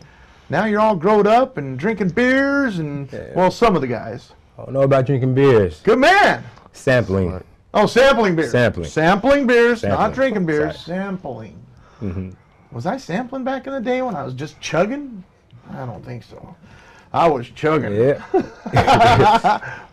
now you're all grown up and drinking beers, and, well, some of the guys.
I don't know about drinking beers.
Good man.
Sampling.
Oh, sampling beers.
Sampling.
Sampling beers, not
Sampling.
drinking beers.
Sorry.
Sampling. Was I sampling back in the day when I was just chugging? I don't think so. I was chugging.
Yeah.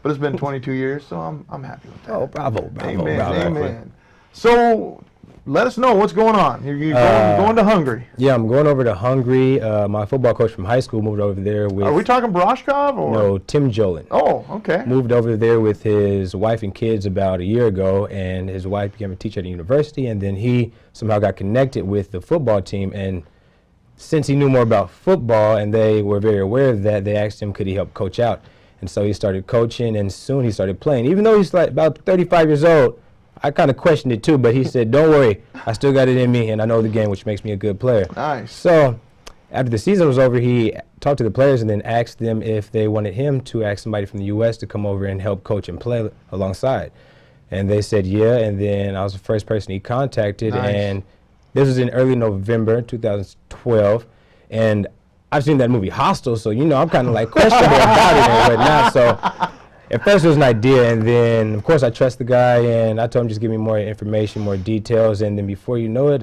But it's been 22 years, so I'm happy with that.
Oh, bravo, bravo,
Amen,
bravo.
amen. So, let us know what's going on. You're going to Hungary.
Yeah, I'm going over to Hungary. My football coach from high school moved over there with...
Are we talking Broshkov or?
No, Tim Jolin.
Oh, okay.
Moved over there with his wife and kids about a year ago, and his wife became a teacher at a university, and then he somehow got connected with the football team, and since he knew more about football and they were very aware of that, they asked him could he help coach out. And so he started coaching, and soon he started playing. Even though he's like about 35 years old, I kind of questioned it too, but he said, don't worry, I still got it in me, and I know the game, which makes me a good player.
Nice.
So after the season was over, he talked to the players and then asked them if they wanted him to ask somebody from the U.S. to come over and help coach and play alongside. And they said, yeah, and then I was the first person he contacted,
Nice.
and this was in early November 2012, and I've seen that movie Hostel, so, you know, I'm kind of like questionable about it and whatnot, so at first it was an idea, and then, of course, I trust the guy, and I told him just give me more information, more details, and then before you know it,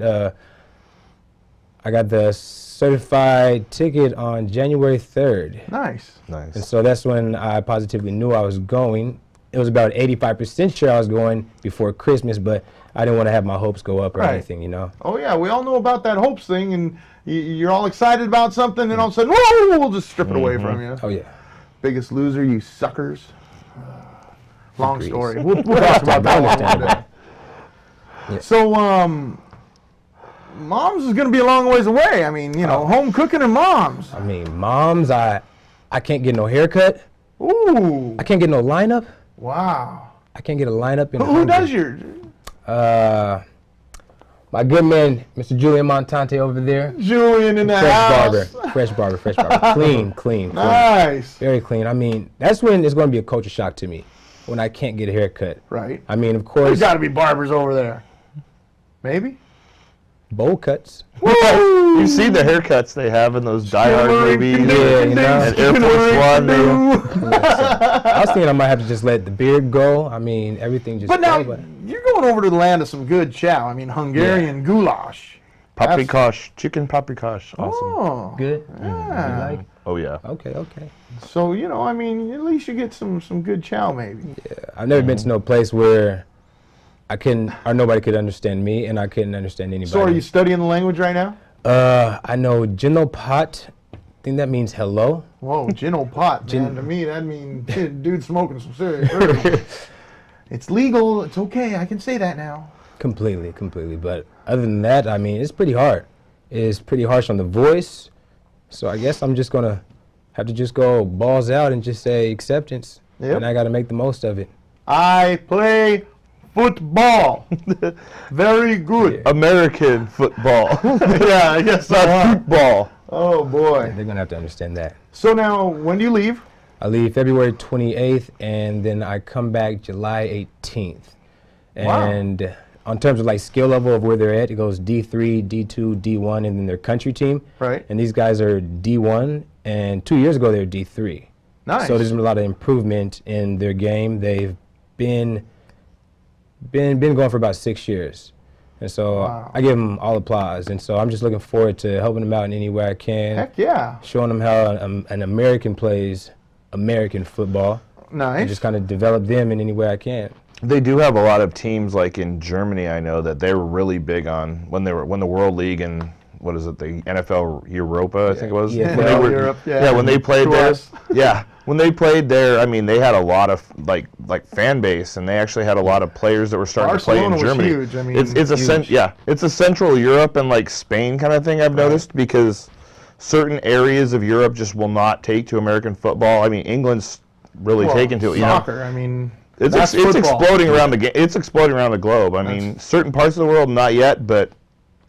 I got the certified ticket on January 3rd.
Nice.
Nice.
And so that's when I positively knew I was going. It was about 85% sure I was going before Christmas, but I didn't want to have my hopes go up or
Right.
anything, you know.
Oh, yeah, we all know about that hopes thing, and you're all excited about something, and all of a sudden, whoa, we'll just strip it away from you.
Oh, yeah.
Biggest loser, you suckers. Long
Agrees.
story. We'll talk about that one day.
Yeah.
So, Mom's is going to be a long ways away. I mean, you know, home cooking and Mom's.
I mean, Mom's, I can't get no haircut.
Ooh.
I can't get no lineup.
Wow.
I can't get a lineup in
Who
Hungary.
does your?
My good man, Mr. Julian Montante over there.
Julian in the
Fresh
house.
barber, fresh barber, fresh barber. Clean, clean, clean.
Nice.
Very clean. I mean, that's when it's going to be a culture shock to me, when I can't get a haircut.
Right.
I mean, of
There's
course,
got to be barbers over there. Maybe.
bowl cuts.
You see the haircuts they have in those Die Hard movies.
Yeah, you know.
And Air Force One.
I was thinking I might have to just let the beard go. I mean, everything just.
But now,
go,
you're going over to the land of some good chow. I mean, Hungarian goulash.
Paprikash, chicken paprikash. Awesome.
Oh.
Good.
Yeah.
You like?
Oh, yeah.
Okay, okay.
So, you know, I mean, at least you get some good chow, maybe.
Yeah, I've never been to no place where I couldn't, or nobody could understand me, and I couldn't understand anybody.
So, are you studying the language right now?
I know Jinopat. I think that means hello.
Whoa, Jinopot, man. To me, that means dude smoking some serious herb. It's legal. It's okay. I can say that now.
Completely, completely. But other than that, I mean, it's pretty hard. It's pretty harsh on the voice. So I guess I'm just gonna have to just go balls out and just say acceptance.
Yep.
And I got to make the most of it.
I play football. Very good.
American football.
Yeah, I guess
Not football.
Oh, boy.
They're gonna have to understand that.
So now, when do you leave?
I leave February 28th, and then I come back July 18th. And
Wow.
on terms of like skill level of where they're at, it goes D3, D2, D1, and then their country team.
Right.
And these guys are D1, and 2 years ago they were D3.
Nice.
So there's been a lot of improvement in their game. They've been going for about 6 years. And so
Wow.
I give them all applause. And so I'm just looking forward to helping them out in any way I can.
Heck yeah.
Showing them how an American plays American football.
Nice.
And just kind of develop them in any way I can.
They do have a lot of teams like in Germany. I know that they were really big on when the World League and what is it, the NFL Europa, I think it was.
Yeah,
when they were,
Europe,
when they played there.
Tours.
Yeah, when they played there, I mean, they had a lot of like fan base, and they actually had a lot of players that were starting
Barcelona
to play in Germany.
was huge. I mean,
it's a Central Europe and like Spain kind of thing. I've noticed because certain areas of Europe just will not take to American football. I mean, England's really taken to it.
Soccer, I mean.
It's
football.
exploding around it's exploding around the globe. I mean, certain parts of the world not yet, but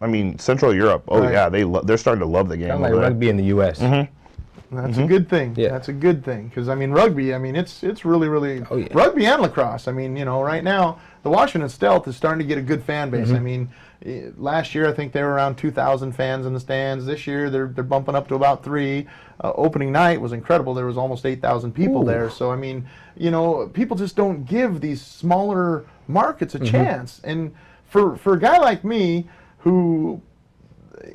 I mean, Central Europe. Oh yeah, they're starting to love the game.
Kind of like rugby in the U.S.
That's a good thing.
Yeah.
That's a good thing because I mean, rugby. I mean, it's really rugby and lacrosse. I mean, you know, right now the Washington Stealth is starting to get a good fan base. I mean, last year I think they were around 2,000 fans in the stands. This year they're bumping up to about 3. Opening night was incredible. There was almost 8,000 people there. So I mean, you know, people just don't give these smaller markets a chance. And for a guy like me, who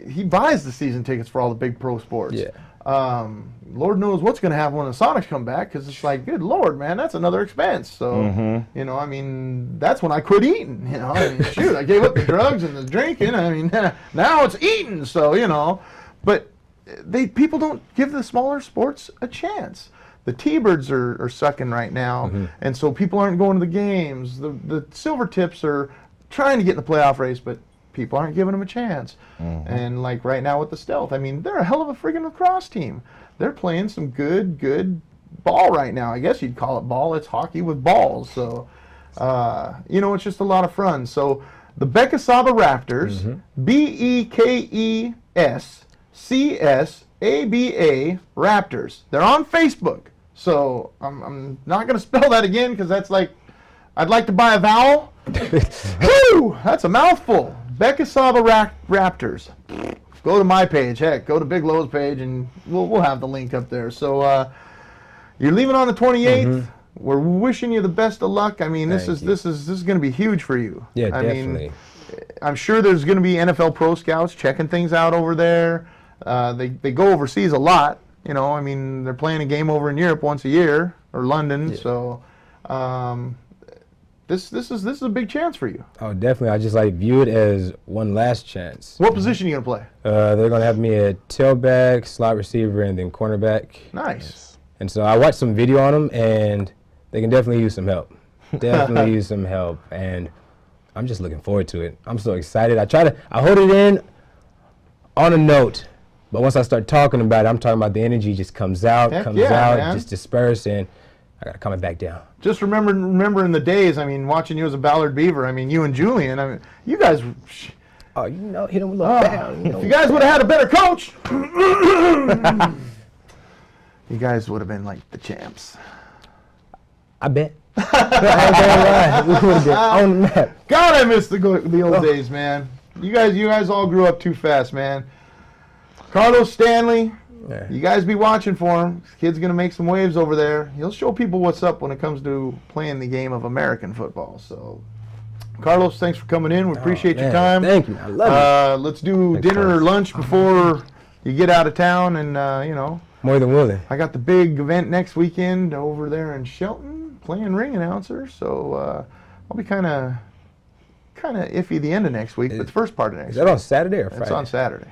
he buys the season tickets for all the big pro sports.
Yeah.
Lord knows what's going to happen when the Sonics come back because it's like, good Lord, man, that's another expense. So, you know, I mean, that's when I quit eating. You know, I mean, shoot, I gave up the drugs and the drinking. I mean, now it's eating. So, you know, but people don't give the smaller sports a chance. The T-Birds are sucking right now, and so people aren't going to the games. The Silver Tips are trying to get in the playoff race, but people aren't giving them a chance. And like right now with the Stealth, I mean, they're a hell of a friggin' lacrosse team. They're playing some good ball right now. I guess you'd call it ball. It's hockey with balls. So, you know, it's just a lot of fun. So the Bekesaba Raptors, BEKESCSABA Raptors. They're on Facebook. So I'm not going to spell that again because that's like, I'd like to buy a vowel. Whew, that's a mouthful. Bekesaba Raptors. Go to my page. Heck, go to Big Low's page, and we'll have the link up there. So you're leaving on the 28th. We're wishing you the best of luck. I mean, this is going to be huge for you.
Yeah,
I
definitely.
mean, I'm sure there's going to be NFL pro scouts checking things out over there. They go overseas a lot. You know, I mean, they're playing a game over in Europe once a year or London. Yeah. So. This is a big chance for you.
Oh, definitely. I just view it as one last chance.
What position are you gonna play?
They're gonna have me at tailback, slot receiver, and then cornerback.
Nice.
And so I watched some video on them, and they can definitely use some help. Definitely use some help, and I'm just looking forward to it. I'm so excited. I hold it in on a note, but once I start talking about it, I'm talking about the energy just comes out,
man.
just disperse, and I gotta calm it back down.
Just remember in the days, I mean, watching you as a Ballard Beaver, I mean, you and Julian, I mean, you guys.
Oh, you know, hit him with a little down.
If you guys would have had a better coach, you guys would have been like the champs.
I bet. I ain't gonna lie. We would have been on the map.
God, I miss the old days, man. You guys all grew up too fast, man. Carlos Stanley. Yeah. You guys be watching for him. This kid's going to make some waves over there. He'll show people what's up when it comes to playing the game of American football. So, Carlos, thanks for coming in. We appreciate your time.
Thank you. I love it.
Let's do dinner or lunch before you get out of town. And, you know.
More than willing.
I got the big event next weekend over there in Shelton playing ring announcer. So, I'll be kind of iffy the end of next week, but the first part of next week.
Is that on Saturday or Friday?
It's on Saturday.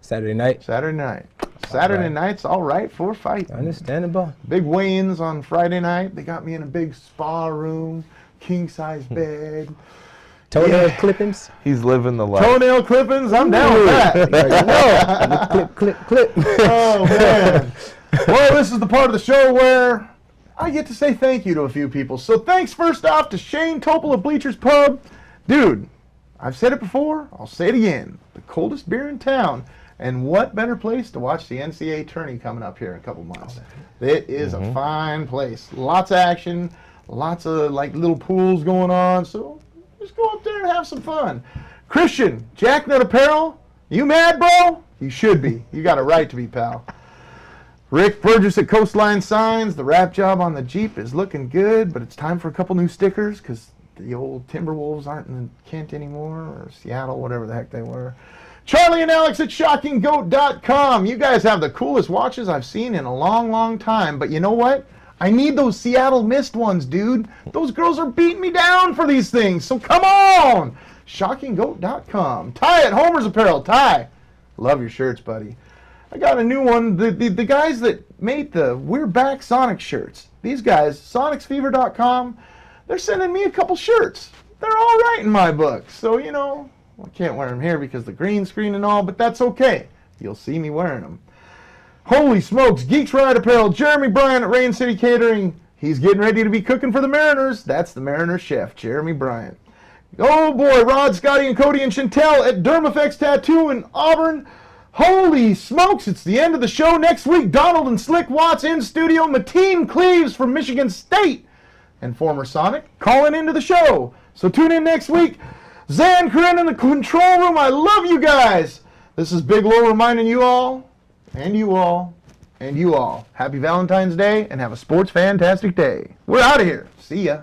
Saturday night?
Saturday night. Saturday night's all right for fighting.
Understandable.
Big weigh-ins on Friday night. They got me in a big spa room, king-size bed.
Toenail clippings?
He's living the life.
Toenail clippings? I'm down with that.
Clip.
Oh, man. Well, this is the part of the show where I get to say thank you to a few people. So thanks first off to Shane Topol of Bleachers Pub. Dude, I've said it before. I'll say it again. The coldest beer in town. And what better place to watch the NCAA tourney coming up here in a couple months? It is a fine place. Lots of action, lots of little pools going on. So just go up there and have some fun. Christian, Jacknut Apparel, you mad, bro? You should be. You got a right to be, pal. Rick Burgess at Coastline Signs. The wrap job on the Jeep is looking good, but it's time for a couple new stickers because the old Timberwolves aren't in Kent anymore, or Seattle, whatever the heck they were. Charlie and Alex at ShockingGoat.com. You guys have the coolest watches I've seen in a long, long time. But you know what? I need those Seattle Mist ones, dude. Those girls are beating me down for these things, so come on. ShockingGoat.com. Ty at Homer's Apparel. Ty, love your shirts, buddy. I got a new one. The guys that made the We're Back Sonic shirts, these guys, SonicsFever.com, they're sending me a couple shirts. They're all right in my book. So, you know, I can't wear them here because the green screen and all, but that's okay. You'll see me wearing them. Holy smokes, Geeks Ride Apparel, Jeremy Bryant at Rain City Catering. He's getting ready to be cooking for the Mariners. That's the Mariners chef, Jeremy Bryant. Oh boy, Rod, Scotty, and Cody and Chantel at Dermafex Tattoo in Auburn. Holy smokes, it's the end of the show. Next week, Donald and Slick Watts in studio. Mateen Cleaves from Michigan State and former Sonic calling into the show. So tune in next week. Zan Corinne in the control room. I love you guys. This is Big Low reminding you all, and you all, and you all, happy Valentine's Day and have a sports fantastic day. We're out of here. See ya.